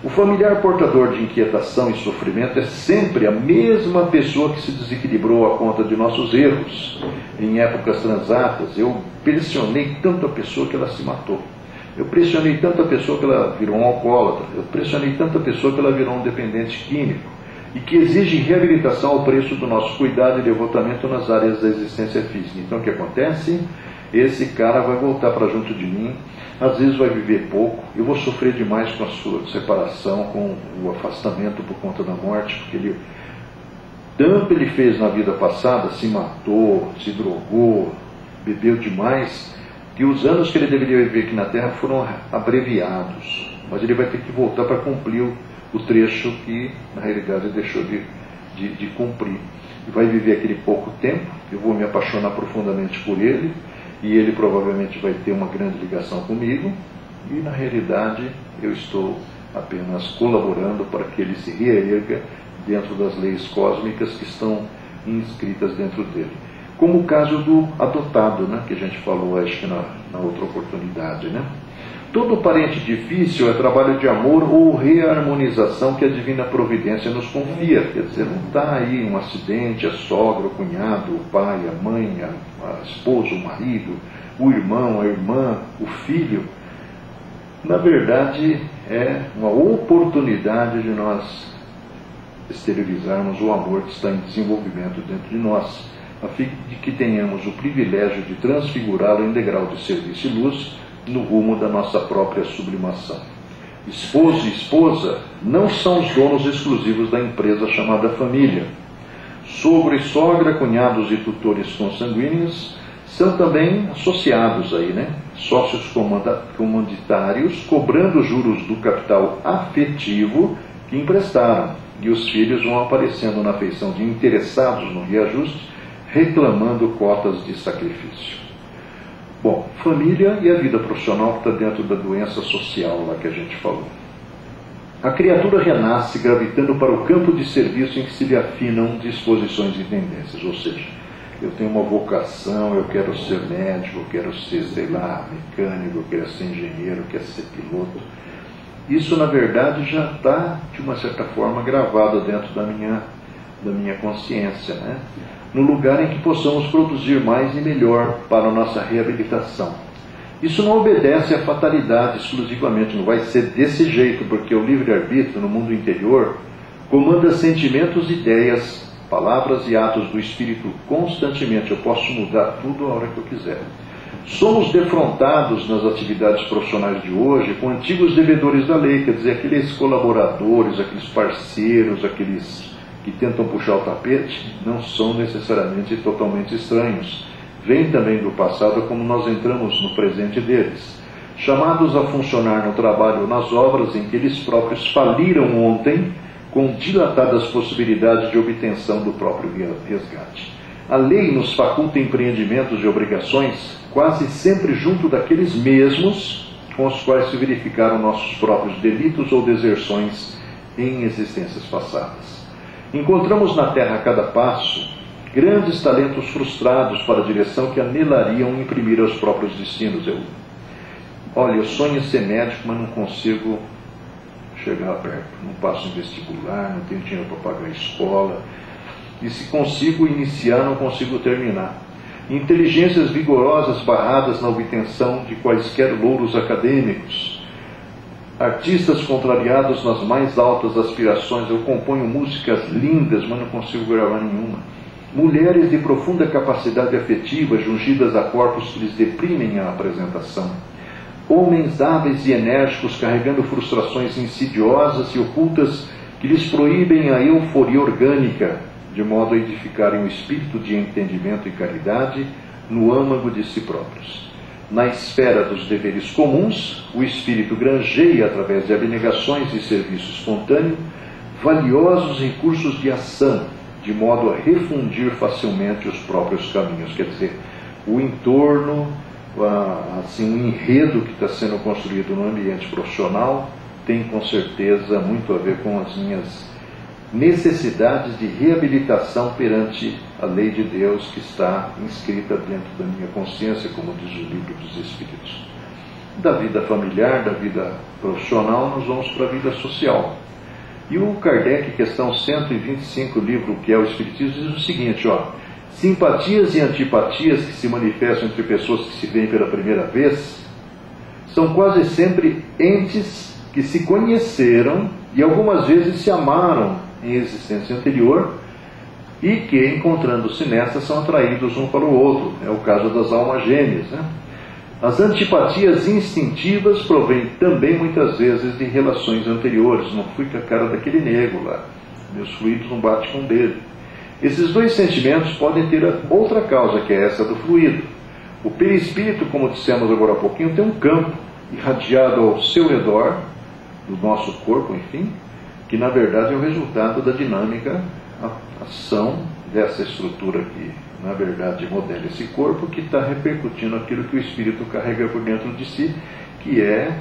O familiar portador de inquietação e sofrimento é sempre a mesma pessoa que se desequilibrou à conta de nossos erros. Em épocas transatas, eu pressionei tanto a pessoa que ela se matou. Eu pressionei tanto a pessoa que ela virou um alcoólatra. Eu pressionei tanto a pessoa que ela virou um dependente químico. E que exige reabilitação ao preço do nosso cuidado e devotamento nas áreas da existência física. Então o que acontece? Esse cara vai voltar para junto de mim, às vezes vai viver pouco, eu vou sofrer demais com a sua separação, com o afastamento por conta da morte, porque tanto ele fez na vida passada, se matou, se drogou, bebeu demais, que os anos que ele deveria viver aqui na Terra foram abreviados, mas ele vai ter que voltar para cumprir o trecho que na realidade ele deixou de cumprir. E vai viver aquele pouco tempo, eu vou me apaixonar profundamente por ele, e ele provavelmente vai ter uma grande ligação comigo, e na realidade eu estou apenas colaborando para que ele se reerga dentro das leis cósmicas que estão inscritas dentro dele. Como o caso do adotado, né, que a gente falou acho que na outra oportunidade. Né? Todo parente difícil é trabalho de amor ou reharmonização que a divina providência nos confia. Quer dizer, não está aí um acidente, a sogra, o cunhado, o pai, a mãe, a esposa, o marido, o irmão, a irmã, o filho. Na verdade, é uma oportunidade de nós exteriorizarmos o amor que está em desenvolvimento dentro de nós, a fim de que tenhamos o privilégio de transfigurá-lo em degrau de serviço e luz no rumo da nossa própria sublimação. Esposo e esposa não são os donos exclusivos da empresa chamada família. Sogro e sogra, cunhados e tutores consanguíneos são também associados aí, né? Sócios comanditários, cobrando juros do capital afetivo que emprestaram, e os filhos vão aparecendo na feição de interessados no reajuste, reclamando cotas de sacrifício. Bom, família e a vida profissional que está dentro da doença social lá que a gente falou. A criatura renasce gravitando para o campo de serviço em que se lhe afinam disposições e tendências, ou seja, eu tenho uma vocação, eu quero ser médico, eu quero ser, sei lá, mecânico, eu quero ser engenheiro, eu quero ser piloto. Isso, na verdade, já está, de uma certa forma, gravado dentro da minha consciência, né? No lugar em que possamos produzir mais e melhor para a nossa reabilitação. Isso não obedece à fatalidade exclusivamente, não vai ser desse jeito, porque o livre-arbítrio no mundo interior comanda sentimentos, ideias, palavras e atos do espírito constantemente. Eu posso mudar tudo a hora que eu quiser. Somos defrontados nas atividades profissionais de hoje com antigos devedores da lei, quer dizer, aqueles colaboradores, aqueles parceiros, aqueles que tentam puxar o tapete, não são necessariamente totalmente estranhos. Vêm também do passado como nós entramos no presente deles. Chamados a funcionar no trabalho ou nas obras em que eles próprios faliram ontem, com dilatadas possibilidades de obtenção do próprio resgate. A lei nos faculta empreendimentos e obrigações quase sempre junto daqueles mesmos com os quais se verificaram nossos próprios delitos ou deserções em existências passadas. Encontramos na Terra a cada passo grandes talentos frustrados para a direção que anelariam imprimir aos próprios destinos. Olha, eu sonho em ser médico, mas não consigo chegar perto. Não passo em vestibular, não tenho dinheiro para pagar a escola. E se consigo iniciar, não consigo terminar. Inteligências vigorosas barradas na obtenção de quaisquer louros acadêmicos. Artistas contrariados nas mais altas aspirações. Eu componho músicas lindas, mas não consigo gravar nenhuma. Mulheres de profunda capacidade afetiva, jungidas a corpos que lhes deprimem a apresentação. Homens hábeis e enérgicos, carregando frustrações insidiosas e ocultas que lhes proíbem a euforia orgânica, de modo a edificarem o espírito de entendimento e caridade no âmago de si próprios. Na esfera dos deveres comuns, o espírito granjeia, através de abnegações e serviço espontâneo, valiosos recursos de ação, de modo a refundir facilmente os próprios caminhos. Quer dizer, o entorno, assim, o enredo que está sendo construído no ambiente profissional tem com certeza muito a ver com as minhas necessidades de reabilitação perante a lei de Deus que está inscrita dentro da minha consciência, como diz o Livro dos Espíritos. Da vida familiar, da vida profissional, nós vamos para a vida social. E o Kardec, questão 125, livro que é o Espiritismo, diz o seguinte, simpatias e antipatias que se manifestam entre pessoas que se veem pela primeira vez são quase sempre entes que se conheceram e algumas vezes se amaram em existência anterior e que, encontrando-se nessa, são atraídos um para o outro. É o caso das almas gêmeas, né? As antipatias instintivas provêm também muitas vezes de relações anteriores. Não fui com a cara daquele nego lá, meus fluidos não batem com o dele. Esses dois sentimentos podem ter outra causa, que é essa do fluido. O perispírito, como dissemos agora há pouquinho, tem um campo irradiado ao seu redor, do nosso corpo, enfim, que na verdade é o resultado da dinâmica, a ação dessa estrutura que na verdade modela esse corpo, que está repercutindo aquilo que o espírito carrega por dentro de si, que é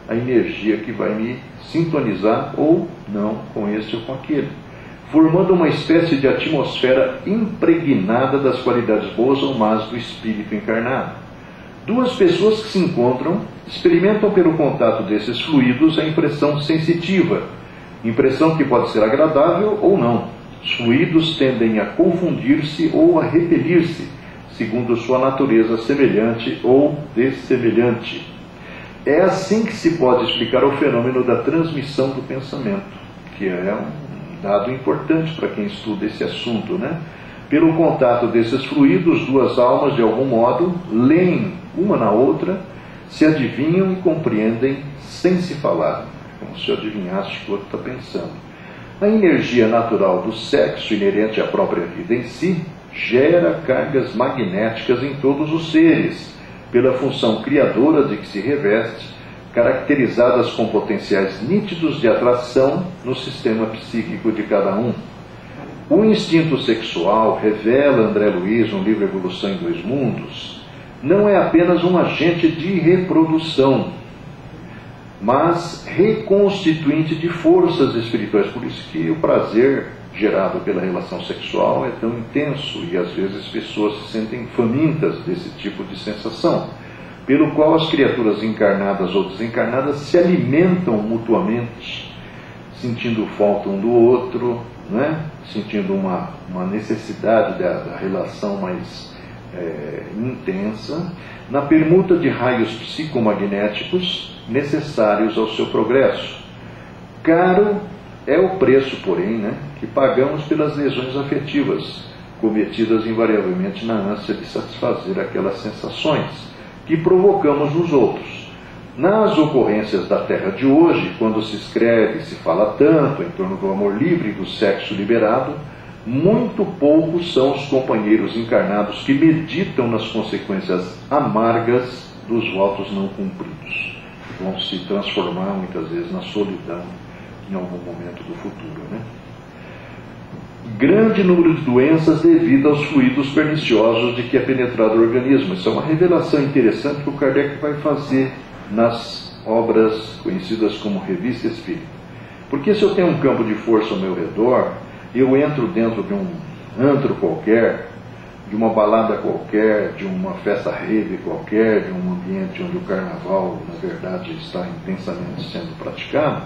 a energia que vai me sintonizar ou não com esse ou com aquele, formando uma espécie de atmosfera impregnada das qualidades boas ou más do espírito encarnado. Duas pessoas que se encontram experimentam pelo contato desses fluidos a impressão sensitiva, impressão que pode ser agradável ou não. Os fluidos tendem a confundir-se ou a repelir-se, segundo sua natureza semelhante ou dessemelhante. É assim que se pode explicar o fenômeno da transmissão do pensamento, que é um dado importante para quem estuda esse assunto, né? Pelo contato desses fluidos, duas almas, de algum modo, leem uma na outra, se adivinham e compreendem sem se falar, como se adivinhasse o que o outro está pensando. A energia natural do sexo, inerente à própria vida em si, gera cargas magnéticas em todos os seres, pela função criadora de que se reveste, caracterizadas com potenciais nítidos de atração no sistema psíquico de cada um. O instinto sexual, revela André Luiz no livro Evolução em Dois Mundos, não é apenas um agente de reprodução, mas reconstituinte de forças espirituais. Por isso que o prazer gerado pela relação sexual é tão intenso e às vezes as pessoas se sentem famintas desse tipo de sensação, pelo qual as criaturas encarnadas ou desencarnadas se alimentam mutuamente, sentindo falta um do outro, né? Sentindo uma necessidade da relação mais intensa, na permuta de raios psicomagnéticos necessários ao seu progresso. Caro é o preço, porém, né, que pagamos pelas lesões afetivas, cometidas invariavelmente na ânsia de satisfazer aquelas sensações que provocamos nos outros. Nas ocorrências da Terra de hoje, quando se escreve e se fala tanto em torno do amor livre e do sexo liberado, muito poucos são os companheiros encarnados que meditam nas consequências amargas dos votos não cumpridos. Vão se transformar muitas vezes na solidão em algum momento do futuro, né? Grande número de doenças devido aos fluidos perniciosos de que é penetrado o organismo. Isso é uma revelação interessante que o Kardec vai fazer nas obras conhecidas como Revista Espírita. Porque se eu tenho um campo de força ao meu redor, eu entro dentro de um antro qualquer, de uma balada qualquer, de uma festa rave qualquer, de um ambiente onde o carnaval, na verdade, está intensamente sendo praticado,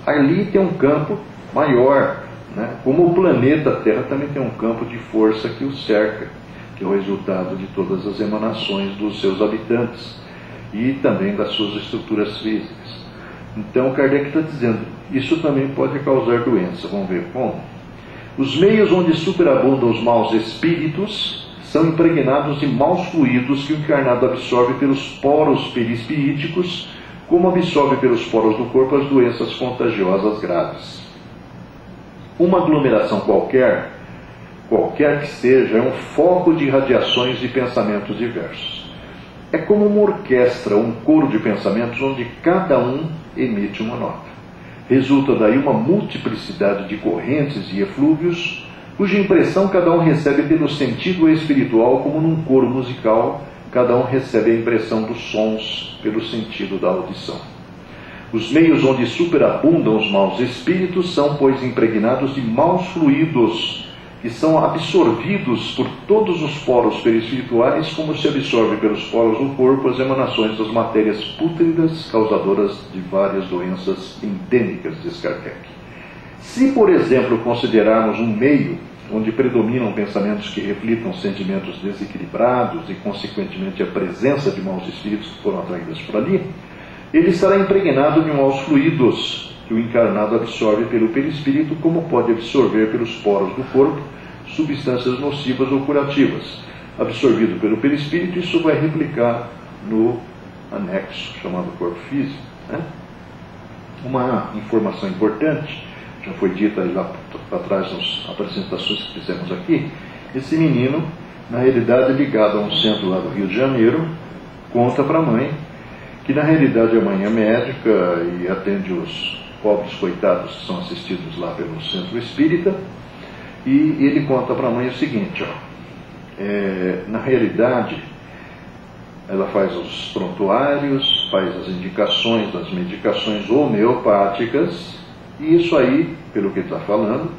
ali tem um campo maior, né? Como o planeta Terra também tem um campo de força que o cerca, que é o resultado de todas as emanações dos seus habitantes e também das suas estruturas físicas. Então Kardec está dizendo, isso também pode causar doença. Vamos ver como. Os meios onde superabundam os maus espíritos são impregnados de maus fluidos que o encarnado absorve pelos poros perispiríticos, como absorve pelos poros do corpo as doenças contagiosas graves. Uma aglomeração qualquer que seja, é um foco de radiações de pensamentos diversos. É como uma orquestra, um coro de pensamentos onde cada um emite uma nota. Resulta daí uma multiplicidade de correntes e eflúvios, cuja impressão cada um recebe pelo sentido espiritual, como num coro musical, cada um recebe a impressão dos sons pelo sentido da audição. Os meios onde superabundam os maus espíritos são, pois, impregnados de maus fluidos, que são absorvidos por todos os poros perispirituais, como se absorve pelos poros do corpo as emanações das matérias pútridas, causadoras de várias doenças endêmicas, diz Kardec. Se, por exemplo, considerarmos um meio onde predominam pensamentos que reflitam sentimentos desequilibrados e, consequentemente, a presença de maus espíritos que foram atraídos por ali, ele estará impregnado de maus fluidos que o encarnado absorve pelo perispírito, como pode absorver pelos poros do corpo substâncias nocivas ou curativas. Absorvido pelo perispírito, isso vai replicar no anexo chamado corpo físico, né? Uma informação importante, já foi dita lá atrás nas apresentações que fizemos aqui, esse menino, na realidade ligado a um centro lá do Rio de Janeiro, conta para a mãe que na realidade a mãe é médica e atende os pobres coitados que são assistidos lá pelo centro espírita, e ele conta para a mãe o seguinte, na realidade ela faz os prontuários, faz as indicações das medicações homeopáticas, e isso aí, pelo que ele está falando,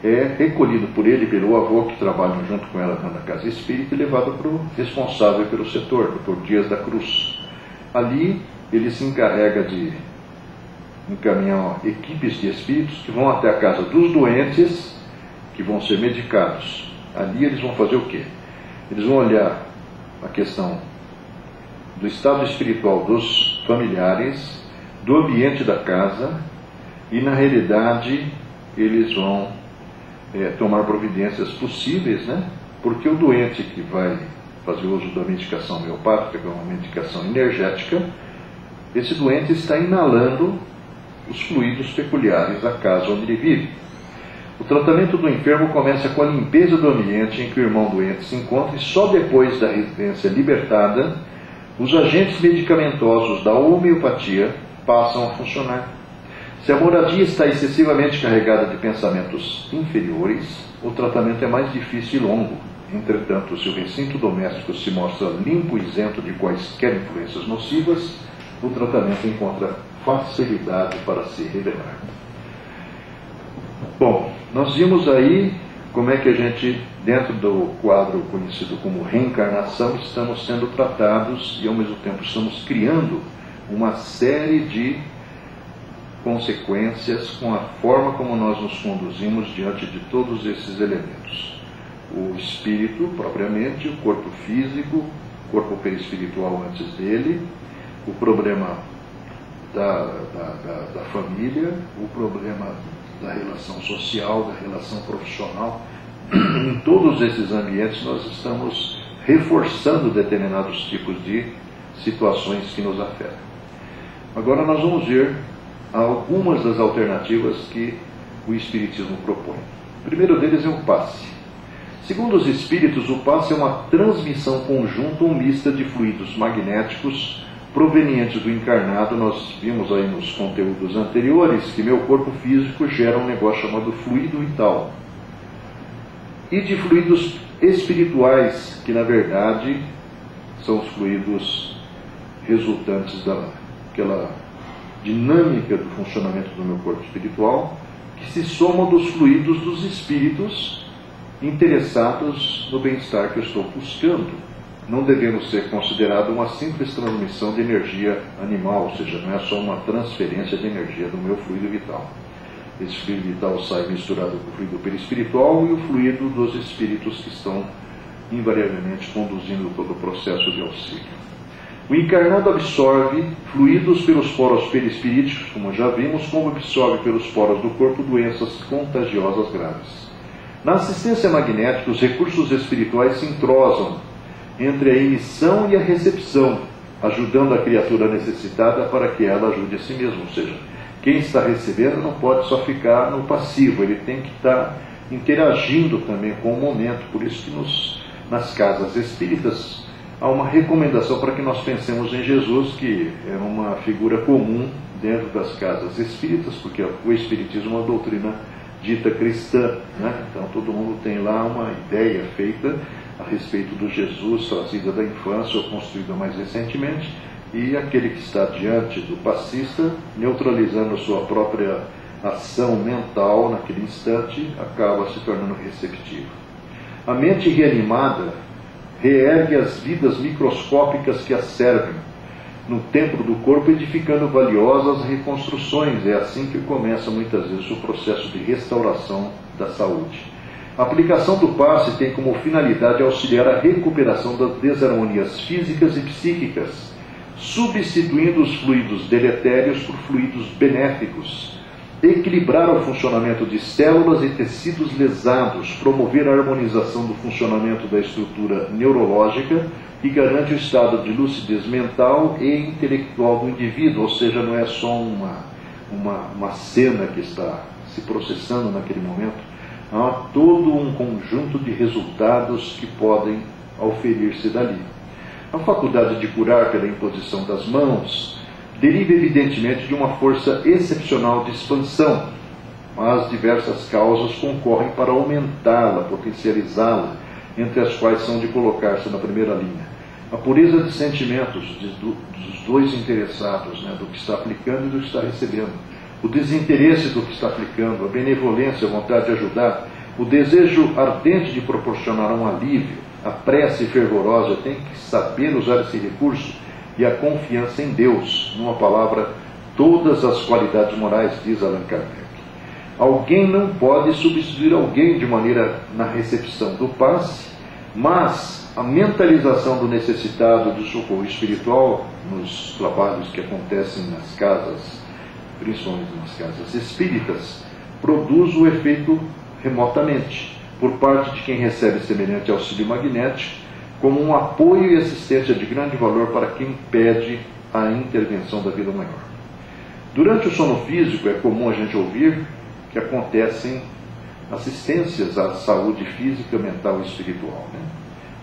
é recolhido por ele, pelo avô que trabalha junto com ela na casa espírita, e levado para o responsável pelo setor, Dr. Dias da Cruz. Ali ele se encarrega de encaminhar equipes de espíritos que vão até a casa dos doentes, que vão ser medicados. Ali eles vão fazer o quê? Eles vão olhar a questão do estado espiritual dos familiares, do ambiente da casa, e na realidade eles vão tomar providências possíveis, né? Porque o doente que vai fazer uso da medicação homeopática, que é uma medicação energética, esse doente está inalando os fluidos peculiares da casa onde ele vive. O tratamento do enfermo começa com a limpeza do ambiente em que o irmão doente se encontra, e só depois da residência libertada, os agentes medicamentosos da homeopatia passam a funcionar. Se a moradia está excessivamente carregada de pensamentos inferiores, o tratamento é mais difícil e longo. Entretanto, se o recinto doméstico se mostra limpo e isento de quaisquer influências nocivas, o tratamento encontra facilidade para se revelar. Bom, nós vimos aí como é que a gente, dentro do quadro conhecido como reencarnação, estamos sendo tratados e ao mesmo tempo estamos criando uma série de consequências com a forma como nós nos conduzimos diante de todos esses elementos. O espírito, propriamente, o corpo físico, o corpo perispiritual antes dele, o problema da família, o problema da relação social, da relação profissional. Em todos esses ambientes nós estamos reforçando determinados tipos de situações que nos afetam. Agora nós vamos ver algumas das alternativas que o Espiritismo propõe. O primeiro deles é o passe. Segundo os espíritos, o passe é uma transmissão conjunta ou mista de fluidos magnéticos provenientes do encarnado. Nós vimos aí nos conteúdos anteriores que meu corpo físico gera um negócio chamado fluido vital. E de fluidos espirituais, que na verdade são os fluidos resultantes daquela dinâmica do funcionamento do meu corpo espiritual, que se somam dos fluidos dos espíritos interessados no bem-estar que eu estou buscando, não devendo ser considerado uma simples transmissão de energia animal, ou seja, não é só uma transferência de energia do meu fluido vital. Esse fluido vital sai misturado com o fluido perispiritual e o fluido dos espíritos que estão invariavelmente conduzindo todo o processo de auxílio. O encarnado absorve fluidos pelos poros perispiríticos, como já vimos, como absorve pelos poros do corpo doenças contagiosas graves. Na assistência magnética, os recursos espirituais se entrosam entre a emissão e a recepção, ajudando a criatura necessitada para que ela ajude a si mesma. Ou seja, quem está recebendo não pode só ficar no passivo, ele tem que estar interagindo também com o momento. Por isso que nas casas espíritas há uma recomendação para que nós pensemos em Jesus, que é uma figura comum dentro das casas espíritas, porque o espiritismo é uma doutrina dita cristã, né? Então todo mundo tem lá uma ideia feita a respeito do Jesus trazida da infância ou construída mais recentemente, e aquele que está diante do passista, neutralizando a sua própria ação mental naquele instante, acaba se tornando receptivo. A mente reanimada reergue as vidas microscópicas que a servem no templo do corpo, edificando valiosas reconstruções. É assim que começa muitas vezes o processo de restauração da saúde. A aplicação do passe tem como finalidade auxiliar a recuperação das desarmonias físicas e psíquicas, substituindo os fluidos deletérios por fluidos benéficos, equilibrar o funcionamento de células e tecidos lesados, promover a harmonização do funcionamento da estrutura neurológica, que garante o estado de lucidez mental e intelectual do indivíduo. Ou seja, não é só uma cena que está se processando naquele momento, há todo um conjunto de resultados que podem auferir-se dali. A faculdade de curar pela imposição das mãos deriva evidentemente de uma força excepcional de expansão, mas diversas causas concorrem para aumentá-la, potencializá-la, entre as quais são de colocar-se na primeira linha a pureza de sentimentos dos dois interessados, né, do que está aplicando e do que está recebendo, o desinteresse do que está aplicando, a benevolência, a vontade de ajudar, o desejo ardente de proporcionar um alívio, a prece fervorosa, tem que saber usar esse recurso, e a confiança em Deus, numa palavra, todas as qualidades morais, diz Allan Kardec. Alguém não pode substituir alguém de maneira na recepção do passe, mas a mentalização do necessitado do socorro espiritual nos trabalhos que acontecem nas casas, principalmente nas casas espíritas, produz o efeito remotamente, por parte de quem recebe semelhante auxílio magnético, como um apoio e assistência de grande valor para quem pede a intervenção da vida maior. Durante o sono físico é comum a gente ouvir que acontecem assistências à saúde física, mental e espiritual, né?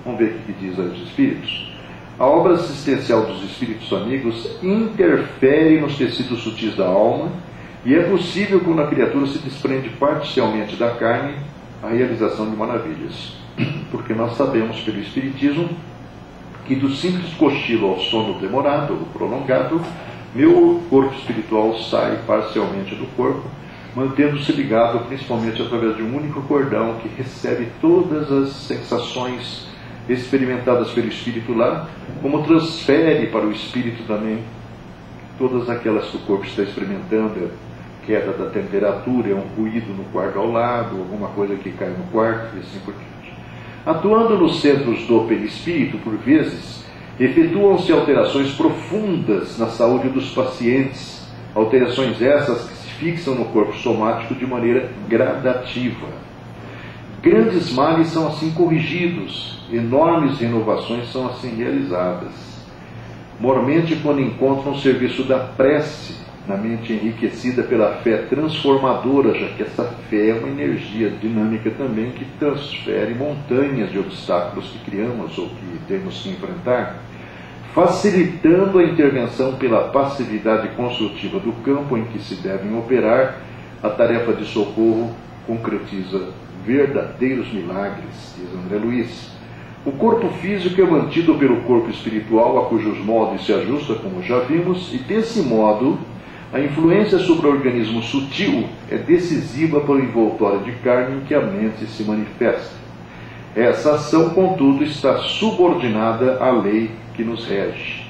Vamos ver o que diz aí os espíritos. A obra assistencial dos espíritos amigos interfere nos tecidos sutis da alma, e é possível, quando a criatura se desprende parcialmente da carne, a realização de maravilhas. Porque nós sabemos pelo Espiritismo que do simples cochilo ao sono demorado ou prolongado, meu corpo espiritual sai parcialmente do corpo, mantendo-se ligado principalmente através de um único cordão que recebe todas as sensações experimentadas pelo espírito lá, como transfere para o espírito também todas aquelas que o corpo está experimentando, queda da temperatura, é um ruído no quarto ao lado, alguma coisa que cai no quarto e assim por diante. Atuando nos centros do perispírito, por vezes, efetuam-se alterações profundas na saúde dos pacientes, alterações essas que se fixam no corpo somático de maneira gradativa. Grandes males são assim corrigidos, enormes renovações são assim realizadas. Mormente, quando encontram o serviço da prece, na mente enriquecida pela fé transformadora, já que essa fé é uma energia dinâmica também que transfere montanhas de obstáculos que criamos ou que temos que enfrentar, facilitando a intervenção pela passividade construtiva do campo em que se devem operar, a tarefa de socorro concretiza verdadeiros milagres, diz André Luiz. O corpo físico é mantido pelo corpo espiritual, a cujos moldes se ajusta, como já vimos, e desse modo A influência sobre o organismo sutil é decisiva para o envoltório de carne em que a mente se manifesta. Essa ação, contudo, está subordinada à lei que nos rege.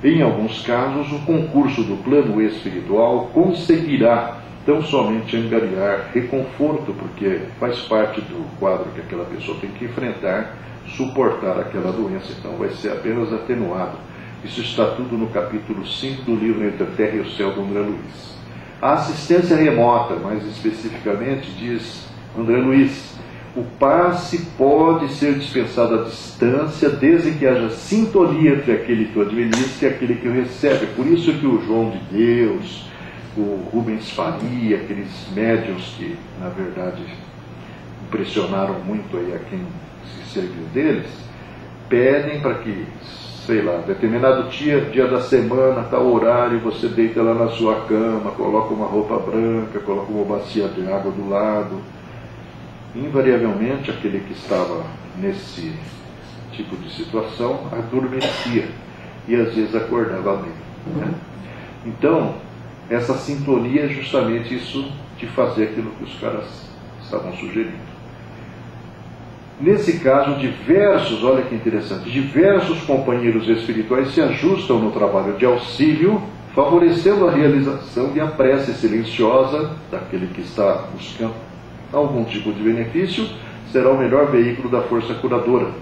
Em alguns casos, o concurso do plano espiritual conseguirá tão somente angariar reconforto, porque faz parte do quadro que aquela pessoa tem que enfrentar, suportar aquela doença, então vai ser apenas atenuado. Isso está tudo no capítulo 5 do livro Entre a Terra e o Céu, do André Luiz. A assistência remota, mais especificamente, diz André Luiz, o passe pode ser dispensado à distância, desde que haja sintonia entre aquele que o administra e aquele que o recebe. Por isso que o João de Deus, o Rubens Faria, aqueles médiuns que, na verdade, impressionaram muito aí a quem se serviu deles, pedem para que, sei lá, determinado dia da semana, tal horário, você deita lá na sua cama, coloca uma roupa branca, coloca uma bacia de água do lado. Invariavelmente, aquele que estava nesse tipo de situação adormecia e às vezes acordava bem, né? Então, essa sintonia é justamente isso de fazer aquilo que os caras estavam sugerindo. Nesse caso, olha que interessante, diversos companheiros espirituais se ajustam no trabalho de auxílio, favorecendo a realização e a prece silenciosa daquele que está buscando algum tipo de benefício, será o melhor veículo da força curadora.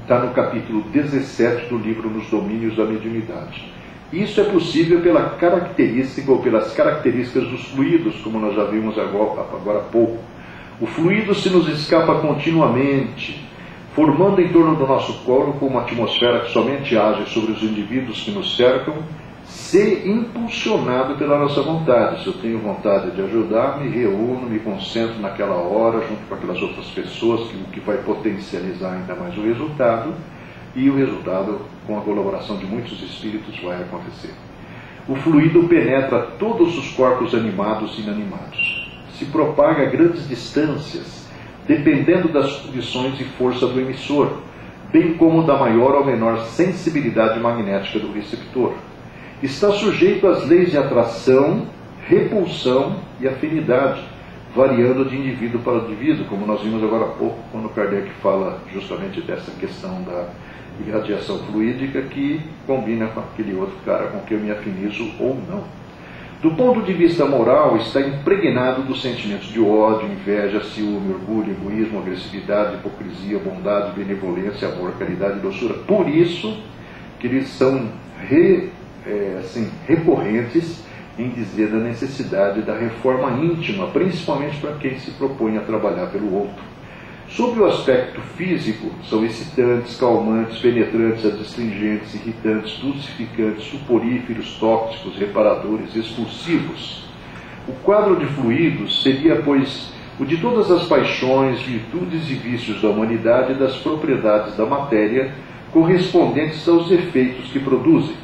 Está no capítulo 17 do livro Nos Domínios da Mediunidade. Isso é possível pela característica ou pelas características dos fluidos, como nós já vimos agora há pouco. O fluido se nos escapa continuamente, formando em torno do nosso corpo uma atmosfera que somente age sobre os indivíduos que nos cercam, ser impulsionado pela nossa vontade. Se eu tenho vontade de ajudar, me reúno, me concentro naquela hora, junto com aquelas outras pessoas, o que vai potencializar ainda mais o resultado, e o resultado, com a colaboração de muitos espíritos, vai acontecer. O fluido penetra todos os corpos animados e inanimados. Se propaga a grandes distâncias, dependendo das condições e força do emissor, bem como da maior ou menor sensibilidade magnética do receptor. Está sujeito às leis de atração, repulsão e afinidade, variando de indivíduo para indivíduo, como nós vimos agora há pouco, quando Kardec fala justamente dessa questão da irradiação fluídica, que combina com aquele outro cara com quem eu me afinizo ou não. Do ponto de vista moral, está impregnado dos sentimentos de ódio, inveja, ciúme, orgulho, egoísmo, agressividade, hipocrisia, bondade, benevolência, amor, caridade e doçura. Por isso que eles são recorrentes em dizer da necessidade da reforma íntima, principalmente para quem se propõe a trabalhar pelo outro. Sob o aspecto físico, são excitantes, calmantes, penetrantes, adstringentes, irritantes, dulcificantes, suporíferos, tóxicos, reparadores, expulsivos. O quadro de fluidos seria, pois, o de todas as paixões, virtudes e vícios da humanidade e das propriedades da matéria correspondentes aos efeitos que produzem.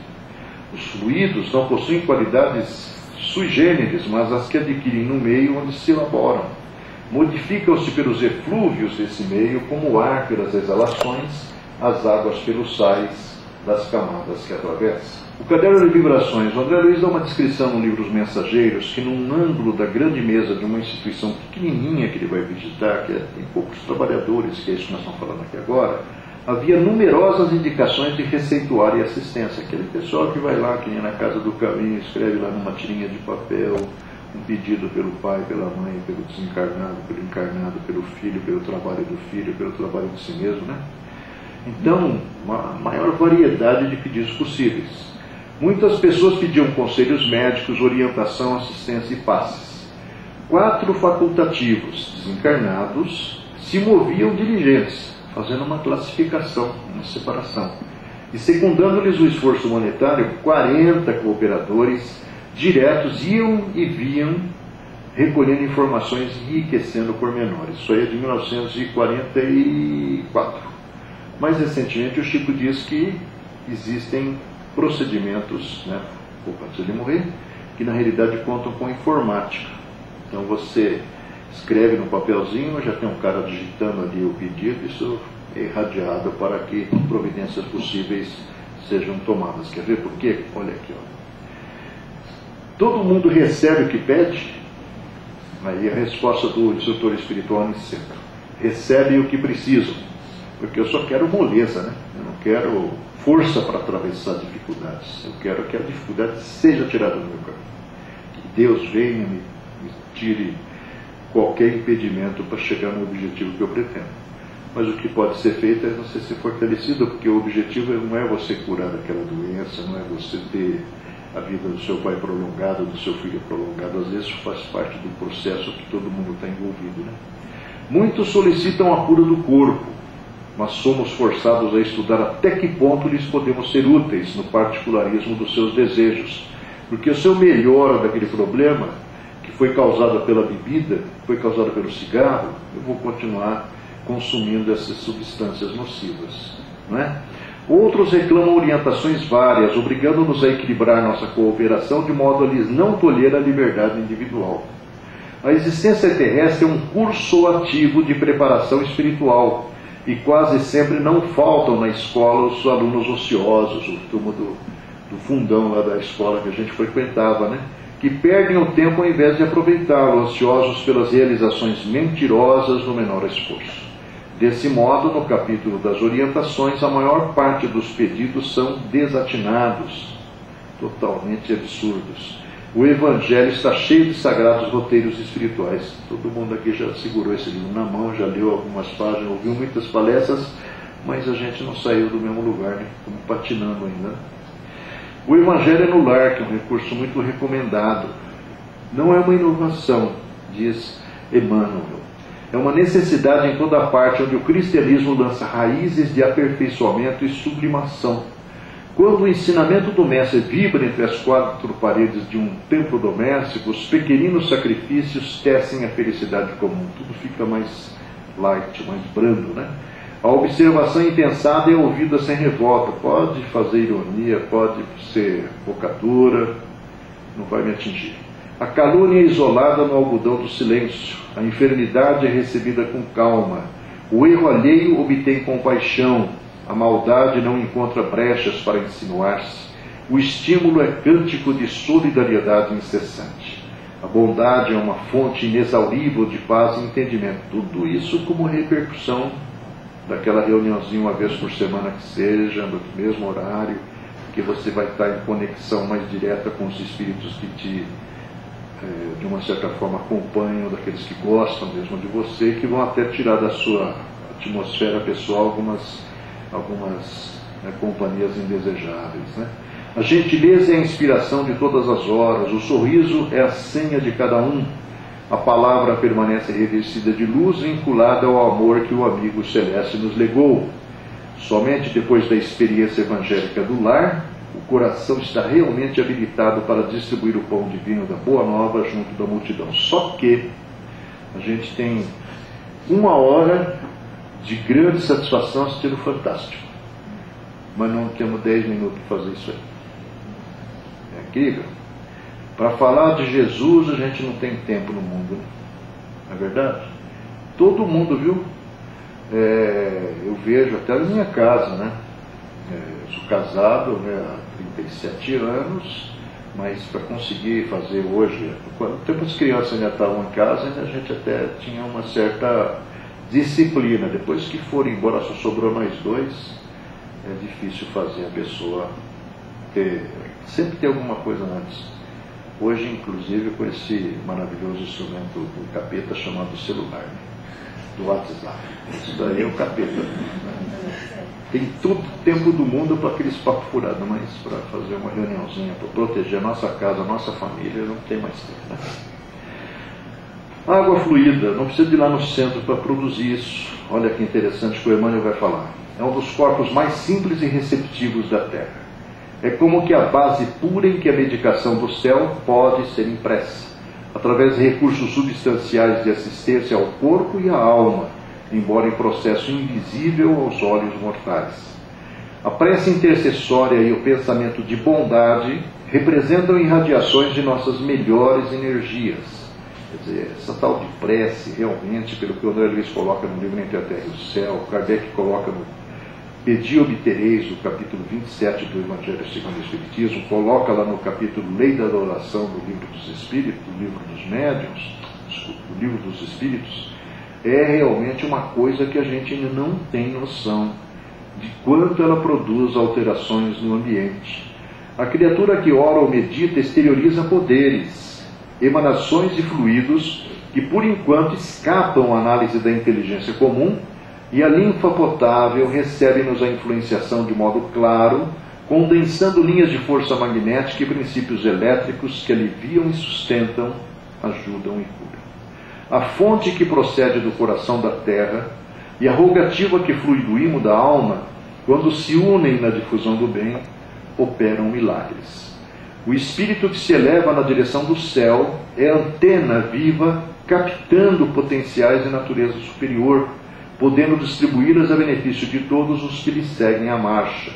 Os fluidos não possuem qualidades sui generis, mas as que adquirem no meio onde se elaboram. Modificam-se pelos eflúvios desse meio, como o ar pelas exalações, as águas pelos sais das camadas que atravessam. O caderno de vibrações, o André Luiz dá uma descrição no livro Os Mensageiros, que num ângulo da grande mesa de uma instituição pequenininha que ele vai visitar, que tem poucos trabalhadores, que é isso que nós estamos falando aqui agora, havia numerosas indicações de receituário e assistência. Aquele pessoal que vai lá, que nem na casa do caminho, escreve lá numa tirinha de papel um pedido pelo pai, pela mãe, pelo desencarnado, pelo encarnado, pelo filho, pelo trabalho do filho, pelo trabalho de si mesmo, né? Então, uma maior variedade de pedidos possíveis. Muitas pessoas pediam conselhos médicos, orientação, assistência e passes. 4 facultativos desencarnados se moviam diligentes, fazendo uma classificação, uma separação. E secundando-lhes o esforço monetário, 40 cooperadores diretos iam e vinham recolhendo informações e enriquecendo pormenores. Isso aí é de 1944. Mais recentemente, o Chico diz que existem procedimentos, né, antes de morrer, que na realidade contam com informática. Então você escreve no papelzinho, já tem um cara digitando ali o pedido, isso é irradiado para que providências possíveis sejam tomadas. Quer ver por quê? Olha aqui, ó. Todo mundo recebe o que pede? Aí a resposta do instrutor espiritual nesse centro: recebe o que precisam, porque eu só quero moleza, né? Eu não quero força para atravessar dificuldades. Eu quero que a dificuldade seja tirada do meu caminho. Que Deus venha e me tire qualquer impedimento para chegar no objetivo que eu pretendo. Mas o que pode ser feito é você ser fortalecido, porque o objetivo não é você curar aquela doença, não é você ter a vida do seu pai prolongada, do seu filho prolongado. Às vezes faz parte do processo que todo mundo está envolvido, né? Muitos solicitam a cura do corpo, mas somos forçados a estudar até que ponto lhes podemos ser úteis no particularismo dos seus desejos. Porque se eu melhoro daquele problema que foi causado pela bebida, foi causado pelo cigarro, eu vou continuar consumindo essas substâncias nocivas, não é? Outros reclamam orientações várias, obrigando-nos a equilibrar nossa cooperação de modo a lhes não tolher a liberdade individual. A existência terrestre é um curso ativo de preparação espiritual, e quase sempre não faltam na escola os alunos ociosos, o turma do fundão lá da escola que a gente frequentava, né? Que perdem o tempo ao invés de aproveitá-lo, ansiosos pelas realizações mentirosas no menor esforço. Desse modo, no capítulo das orientações, a maior parte dos pedidos são desatinados, totalmente absurdos. O Evangelho está cheio de sagrados roteiros espirituais. Todo mundo aqui já segurou esse livro na mão, já leu algumas páginas, ouviu muitas palestras, mas a gente não saiu do mesmo lugar, né? Estamos patinando ainda. O Evangelho é no lar, que é um recurso muito recomendado. Não é uma inovação, diz Emmanuel. É uma necessidade em toda parte onde o cristianismo lança raízes de aperfeiçoamento e sublimação. Quando o ensinamento do Mestre vibra entre as quatro paredes de um templo doméstico, os pequeninos sacrifícios tecem a felicidade comum. Tudo fica mais light, mais brando, né? A observação intensada é ouvida sem revolta. Pode fazer ironia, pode ser bocadura, não vai me atingir. A calúnia é isolada no algodão do silêncio. A enfermidade é recebida com calma. O erro alheio obtém compaixão. A maldade não encontra brechas para insinuar-se. O estímulo é cântico de solidariedade incessante. A bondade é uma fonte inexaurível de paz e entendimento. Tudo isso como repercussão daquela reuniãozinha uma vez por semana que seja, no mesmo horário, que você vai estar em conexão mais direta com os espíritos que te, de uma certa forma, acompanham, daqueles que gostam mesmo de você, que vão até tirar da sua atmosfera pessoal algumas companhias indesejáveis, né? A gentileza é a inspiração de todas as horas, o sorriso é a senha de cada um, a palavra permanece revestida de luz, vinculada ao amor que o amigo celeste nos legou. Somente depois da experiência evangélica do lar, o coração está realmente habilitado para distribuir o pão divino da Boa Nova junto da multidão. Só que a gente tem 1 hora de grande satisfação assistindo o Fantástico, mas não temos 10 minutos para fazer isso aí. É incrível. Para falar de Jesus a gente não tem tempo no mundo, né? Não é verdade? Todo mundo, viu? Eu vejo até na minha casa, né? Eu sou casado, né, há 37 anos, mas para conseguir fazer hoje, quando tempo as crianças ainda estavam em casa, a gente até tinha uma certa disciplina. Depois que foram embora, só sobrou nós dois, é difícil fazer a pessoa sempre ter alguma coisa antes. Hoje, inclusive, com esse maravilhoso instrumento do capeta chamado celular, né? Do WhatsApp. Isso daí é o capeta. Tem todo o tempo do mundo para aqueles papos furados, mas para fazer uma reuniãozinha, para proteger a nossa casa, a nossa família, não tem mais tempo, né? Água fluida, não precisa de ir lá no centro para produzir isso. Olha que interessante que o Emmanuel vai falar. É um dos corpos mais simples e receptivos da Terra. É como que a base pura em que a medicação do céu pode ser impressa, através de recursos substanciais de assistência ao corpo e à alma, embora em processo invisível aos olhos mortais. A prece intercessória e o pensamento de bondade representam irradiações de nossas melhores energias. Quer dizer, essa tal de prece, realmente, pelo que o André Luiz coloca no livro Entre a Terra e o Céu, Kardec coloca Pedi e obtereis, o capítulo 27 do Evangelho segundo o Espiritismo, coloca lá no capítulo Lei da Adoração do Livro dos Espíritos, do Livro dos Médiuns, do Livro dos Espíritos, é realmente uma coisa que a gente ainda não tem noção de quanto ela produz alterações no ambiente. A criatura que ora ou medita exterioriza poderes, emanações e fluidos que por enquanto escapam à análise da inteligência comum, e a linfa potável recebe-nos a influenciação de modo claro, condensando linhas de força magnética e princípios elétricos que aliviam e sustentam, ajudam e curam. A fonte que procede do coração da terra e a rogativa que flui do imo da alma, quando se unem na difusão do bem, operam milagres. O espírito que se eleva na direção do céu é antena viva, captando potenciais de natureza superior, podendo distribuí-las a benefício de todos os que lhe seguem a marcha.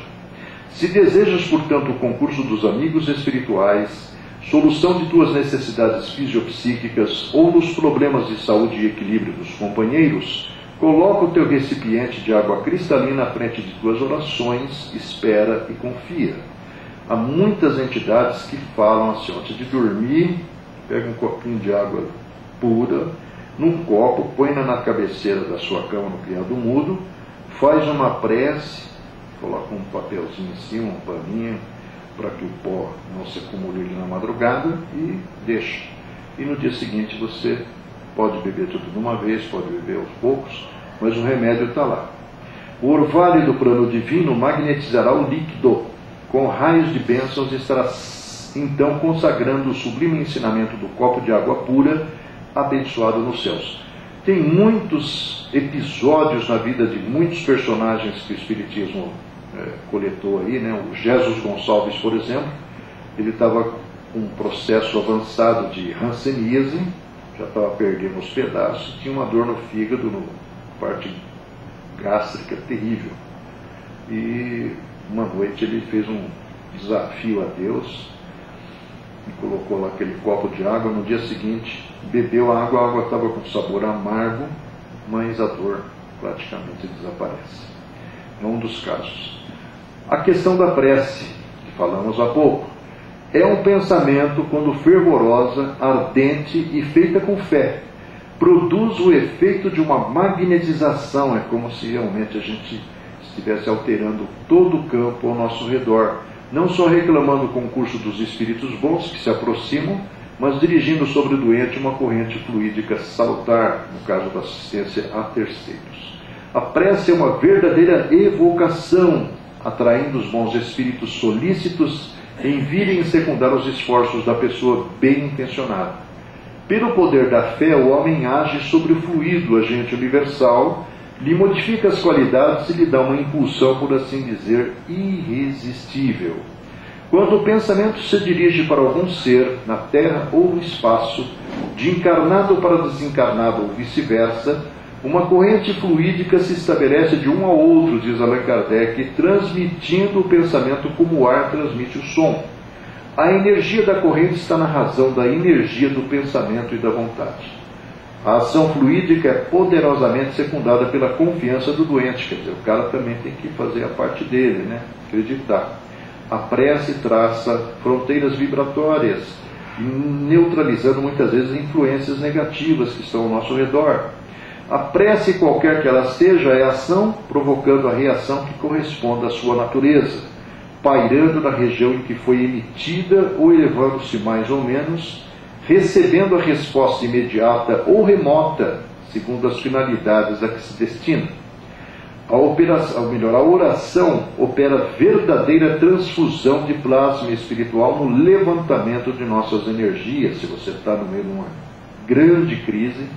Se desejas, portanto, o concurso dos amigos espirituais, solução de tuas necessidades fisiopsíquicas ou dos problemas de saúde e equilíbrio dos companheiros, coloca o teu recipiente de água cristalina à frente de tuas orações, espera e confia. Há muitas entidades que falam assim, antes de dormir, pega um copinho de água pura, num copo, põe-na na cabeceira da sua cama no criado mudo, faz uma prece, coloca um papelzinho em cima, um paninho, para que o pó não se acumule na madrugada e deixa. E no dia seguinte você pode beber tudo de uma vez, pode beber aos poucos, mas o remédio está lá. O orvalho do plano divino magnetizará o líquido, com raios de bênçãos estará então consagrando o sublime ensinamento do copo de água pura, abençoado nos céus. Tem muitos episódios na vida de muitos personagens que o Espiritismo coletou aí, né? O Jesus Gonçalves, por exemplo, ele estava com um processo avançado de hanseníase, já estava perdendo os pedaços, tinha uma dor no fígado, na parte gástrica terrível. E uma noite ele fez um desafio a Deus e colocou lá aquele copo de água. No dia seguinte bebeu a água estava com sabor amargo, mas a dor praticamente desaparece. É um dos casos. A questão da prece, que falamos há pouco, é um pensamento, quando fervorosa, ardente e feita com fé, produz o efeito de uma magnetização. É como se realmente a gente estivesse alterando todo o campo ao nosso redor, não só reclamando o concurso dos espíritos bons que se aproximam, mas dirigindo sobre o doente uma corrente fluídica salutar, no caso da assistência a terceiros. A prece é uma verdadeira evocação, atraindo os bons espíritos solícitos em virem secundar os esforços da pessoa bem intencionada. Pelo poder da fé, o homem age sobre o fluido, agente universal, lhe modifica as qualidades e lhe dá uma impulsão, por assim dizer, irresistível. Quando o pensamento se dirige para algum ser, na terra ou no espaço, de encarnado para desencarnado ou vice-versa, uma corrente fluídica se estabelece de um ao outro, diz Allan Kardec, transmitindo o pensamento como o ar transmite o som. A energia da corrente está na razão da energia do pensamento e da vontade. A ação fluídica é poderosamente secundada pela confiança do doente, quer dizer, o cara também tem que fazer a parte dele, né? Acreditar. A prece traça fronteiras vibratórias, neutralizando muitas vezes influências negativas que estão ao nosso redor. A prece, qualquer que ela seja, é ação provocando a reação que corresponde à sua natureza, pairando na região em que foi emitida ou elevando-se mais ou menos, recebendo a resposta imediata ou remota, segundo as finalidades a que se destina. A oração opera verdadeira transfusão de plasma espiritual no levantamento de nossas energias. Se você está no meio de uma grande crise,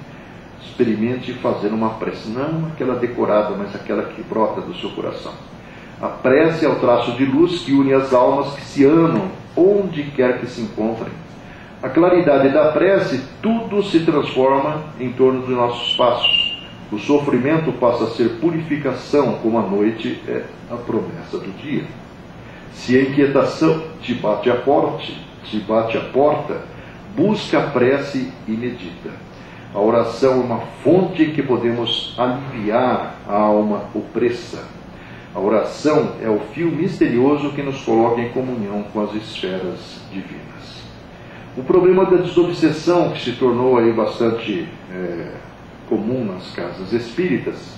experimente fazer uma prece, não aquela decorada, mas aquela que brota do seu coração. A prece é o traço de luz que une as almas que se amam, onde quer que se encontrem. A claridade da prece, tudo se transforma em torno dos nossos passos. O sofrimento passa a ser purificação, como a noite é a promessa do dia. Se a inquietação te bate à porta, busca a prece e medita. A oração é uma fonte em que podemos aliviar a alma opressa. A oração é o fio misterioso que nos coloca em comunhão com as esferas divinas. O problema da desobsessão, que se tornou aí bastante comum nas casas espíritas,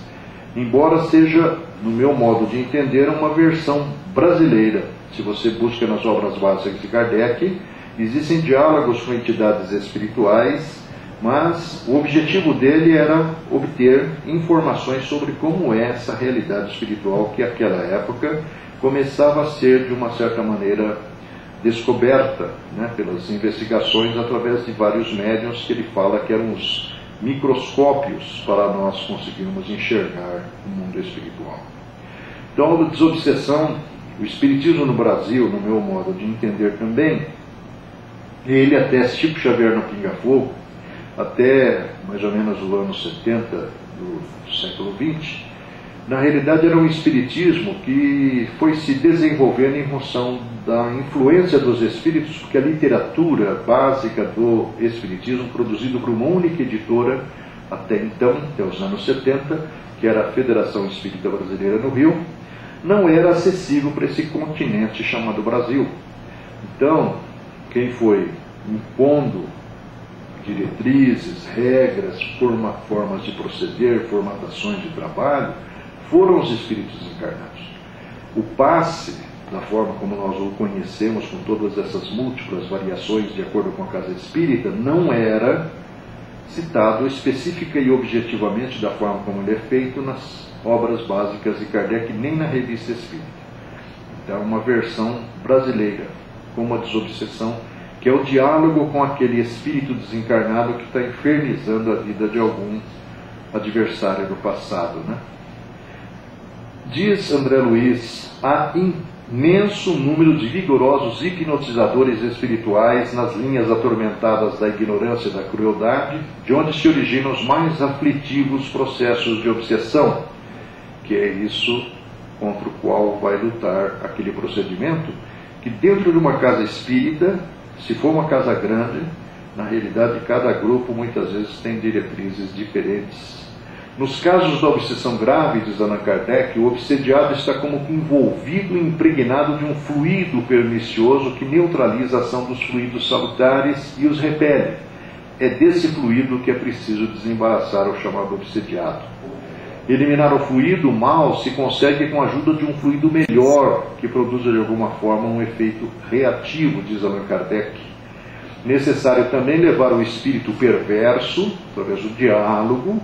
embora seja, no meu modo de entender, uma versão brasileira. Se você busca nas obras básicas de Kardec, existem diálogos com entidades espirituais, mas o objetivo dele era obter informações sobre como é essa realidade espiritual que, naquela época, começava a ser, de uma certa maneira, descoberta, né, pelas investigações através de vários médiuns que ele fala que eram os microscópios para nós conseguirmos enxergar o mundo espiritual. Então, a desobsessão, o espiritismo no Brasil, no meu modo de entender também, ele até Chico Xavier no Pinga Fogo, até mais ou menos o ano 70 do século XX, na realidade era um espiritismo que foi se desenvolvendo em função da influência dos espíritos, porque a literatura básica do espiritismo, produzido por uma única editora até então, até os anos 70, que era a Federação Espírita Brasileira no Rio, não era acessível para esse continente chamado Brasil. Então, quem foi impondo diretrizes, regras, formas de proceder, formatações de trabalho, foram os espíritos encarnados. O passe, da forma como nós o conhecemos, com todas essas múltiplas variações de acordo com a casa espírita, não era citado específica e objetivamente da forma como ele é feito nas obras básicas de Kardec, nem na Revista Espírita. Então, uma versão brasileira, com uma desobsessão, que é o diálogo com aquele espírito desencarnado que está infernizando a vida de algum adversário do passado, né? Diz André Luiz, há imenso número de vigorosos hipnotizadores espirituais nas linhas atormentadas da ignorância e da crueldade, de onde se originam os mais aflitivos processos de obsessão, que é isso contra o qual vai lutar aquele procedimento, que dentro de uma casa espírita, se for uma casa grande, na realidade cada grupo muitas vezes tem diretrizes diferentes. Nos casos da obsessão grave, diz Allan Kardec, o obsediado está como que envolvido e impregnado de um fluido pernicioso que neutraliza a ação dos fluidos salutares e os repele. É desse fluido que é preciso desembaraçar o chamado obsediado. Eliminar o fluido mal se consegue com a ajuda de um fluido melhor, que produza de alguma forma um efeito reativo, diz Allan Kardec. Necessário também levar o espírito perverso, através do diálogo,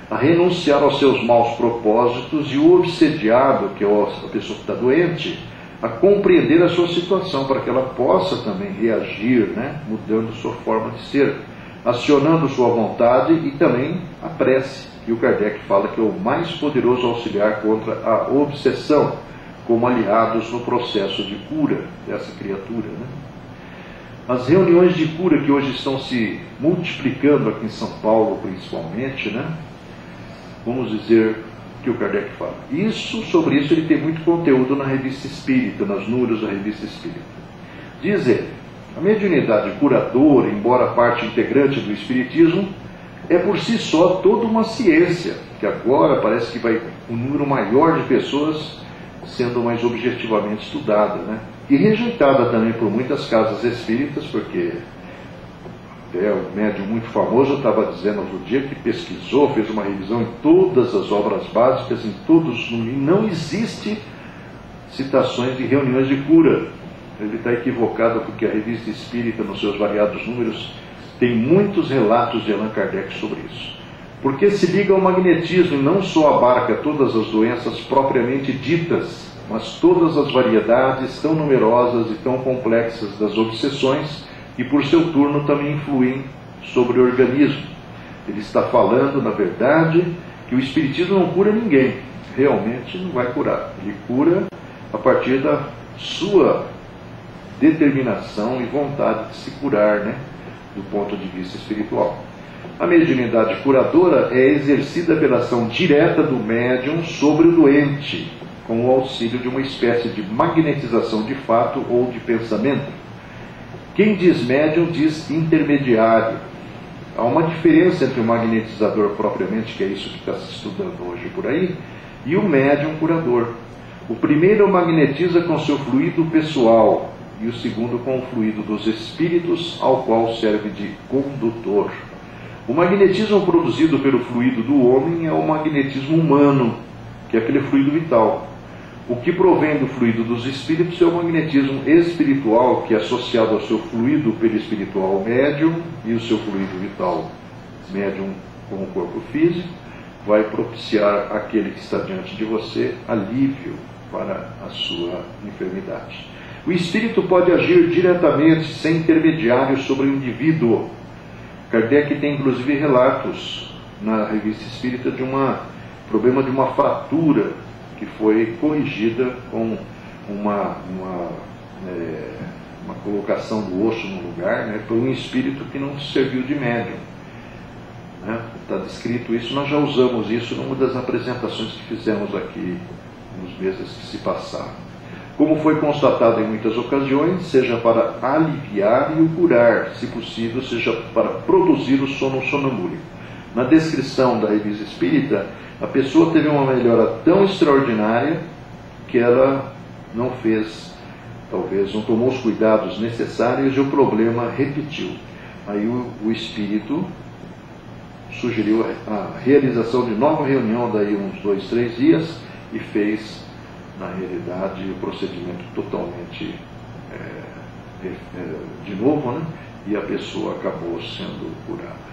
a renunciar aos seus maus propósitos, e o obsediado, que é a pessoa que está doente, a compreender a sua situação, para que ela possa também reagir, né, mudando sua forma de ser, acionando sua vontade e também a prece, que o Kardec fala que é o mais poderoso auxiliar contra a obsessão, como aliados no processo de cura dessa criatura, né? As reuniões de cura que hoje estão se multiplicando aqui em São Paulo, principalmente, né? Vamos dizer que o Kardec fala. Sobre isso ele tem muito conteúdo na Revista Espírita, nas números da Revista Espírita. Diz ele, a mediunidade curadora, embora parte integrante do Espiritismo, é por si só toda uma ciência, que agora parece que vai um número maior de pessoas sendo mais objetivamente estudada, né? E rejeitada também por muitas casas espíritas, porque um médium muito famoso estava dizendo outro dia que pesquisou, fez uma revisão em todas as obras básicas, em todos, e não existe citações de reuniões de cura. Ele está equivocado, porque a Revista Espírita, nos seus variados números, tem muitos relatos de Allan Kardec sobre isso. Porque se liga ao magnetismo e não só abarca todas as doenças propriamente ditas, mas todas as variedades tão numerosas e tão complexas das obsessões, e por seu turno também influem sobre o organismo. Ele está falando, na verdade, que o Espiritismo não cura ninguém. Realmente não vai curar. Ele cura a partir da sua determinação e vontade de se curar, né? Do ponto de vista espiritual. A mediunidade curadora é exercida pela ação direta do médium sobre o doente, com o auxílio de uma espécie de magnetização de fato ou de pensamento. Quem diz médium diz intermediário. Há uma diferença entre o magnetizador propriamente, que é isso que está se estudando hoje por aí, e o médium curador. O primeiro magnetiza com seu fluido pessoal e o segundo com o fluido dos espíritos, ao qual serve de condutor. O magnetismo produzido pelo fluido do homem é o magnetismo humano, que é aquele fluido vital. O que provém do fluido dos espíritos é o magnetismo espiritual, que é associado ao seu fluido perispiritual médium e o seu fluido vital médium com o corpo físico, vai propiciar àquele que está diante de você alívio para a sua enfermidade. O espírito pode agir diretamente, sem intermediário, sobre o indivíduo. Kardec tem inclusive relatos na Revista Espírita de problema de uma fratura que foi corrigida com uma colocação do osso no lugar, né, por um espírito que não serviu de médium. Está descrito isso, nós já usamos isso numa das apresentações que fizemos aqui nos meses que se passaram. Como foi constatado em muitas ocasiões, seja para aliviar e o curar, se possível, seja para produzir o sono sonambúlico. Na descrição da Revista Espírita, a pessoa teve uma melhora tão extraordinária que ela não fez, talvez não tomou os cuidados necessários e o problema repetiu. Aí o espírito sugeriu a realização de nova reunião daí uns 2, 3 dias e fez, na realidade, o procedimento totalmente de novo, né? E a pessoa acabou sendo curada.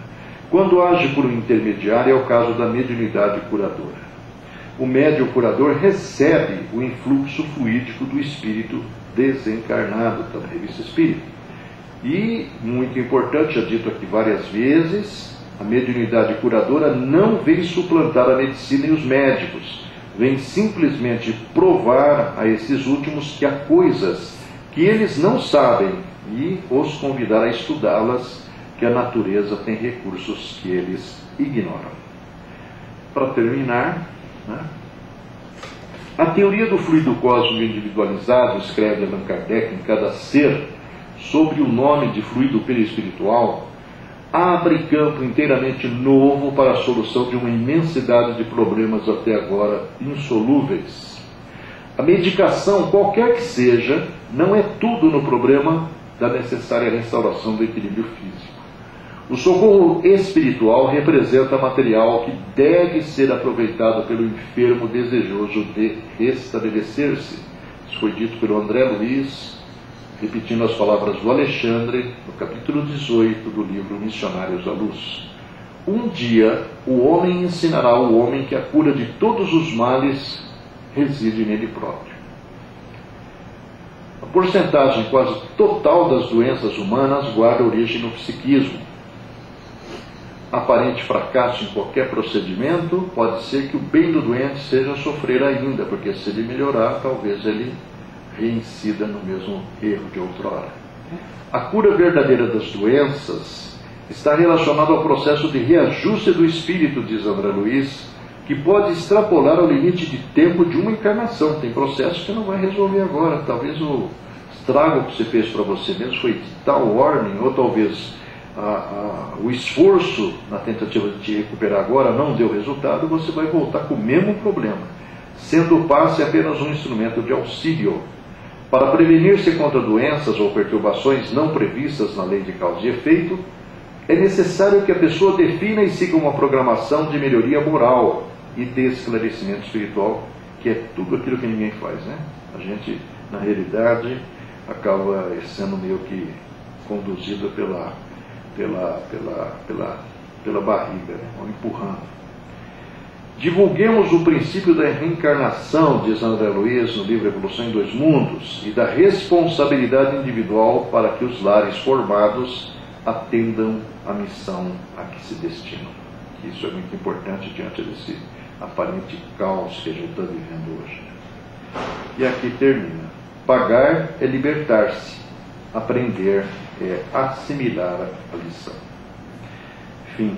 Quando age por um intermediário, é o caso da mediunidade curadora. O médium curador recebe o influxo fluídico do espírito desencarnado, está na Revista Espírita. E, muito importante, já dito aqui várias vezes, a mediunidade curadora não vem suplantar a medicina e os médicos, vem simplesmente provar a esses últimos que há coisas que eles não sabem e os convidar a estudá-las, que a natureza tem recursos que eles ignoram. Para terminar, a teoria do fluido cósmico individualizado, escreve Allan Kardec, em cada ser, sobre o nome de fluido perispiritual, abre campo inteiramente novo para a solução de uma imensidade de problemas até agora insolúveis. A medicação, qualquer que seja, não é tudo no problema da necessária restauração do equilíbrio físico. O socorro espiritual representa material que deve ser aproveitado pelo enfermo desejoso de restabelecer-se. Isso foi dito pelo André Luiz, repetindo as palavras do Alexandre, no capítulo 18 do livro Missionários à Luz. Um dia, o homem ensinará ao homem que a cura de todos os males reside nele próprio. A porcentagem quase total das doenças humanas guarda origem no psiquismo. Aparente fracasso em qualquer procedimento, pode ser que o bem do doente seja sofrer ainda, porque se ele melhorar, talvez ele reincida no mesmo erro de outrora. A cura verdadeira das doenças está relacionada ao processo de reajuste do espírito, diz André Luiz, que pode extrapolar ao limite de tempo de uma encarnação. Tem processos que não vai resolver agora. Talvez o estrago que você fez para você mesmo foi de tal ordem, ou talvez o esforço na tentativa de te recuperar agora não deu resultado, você vai voltar com o mesmo problema, sendo o passe apenas um instrumento de auxílio. Para prevenir-se contra doenças ou perturbações não previstas na lei de causa e efeito, é necessário que a pessoa defina e siga uma programação de melhoria moral e de esclarecimento espiritual, que é tudo aquilo que ninguém faz, né? A gente, na realidade, acaba sendo meio que conduzido pela barriga, né? Ou empurrando. Divulguemos o princípio da reencarnação, diz André Luiz no livro Evolução em Dois Mundos, e da responsabilidade individual para que os lares formados atendam à missão a que se destinam. Isso é muito importante diante desse aparente caos que a gente está vivendo hoje. E aqui termina. Pagar é libertar-se. Aprender é assimilar a lição. Fim.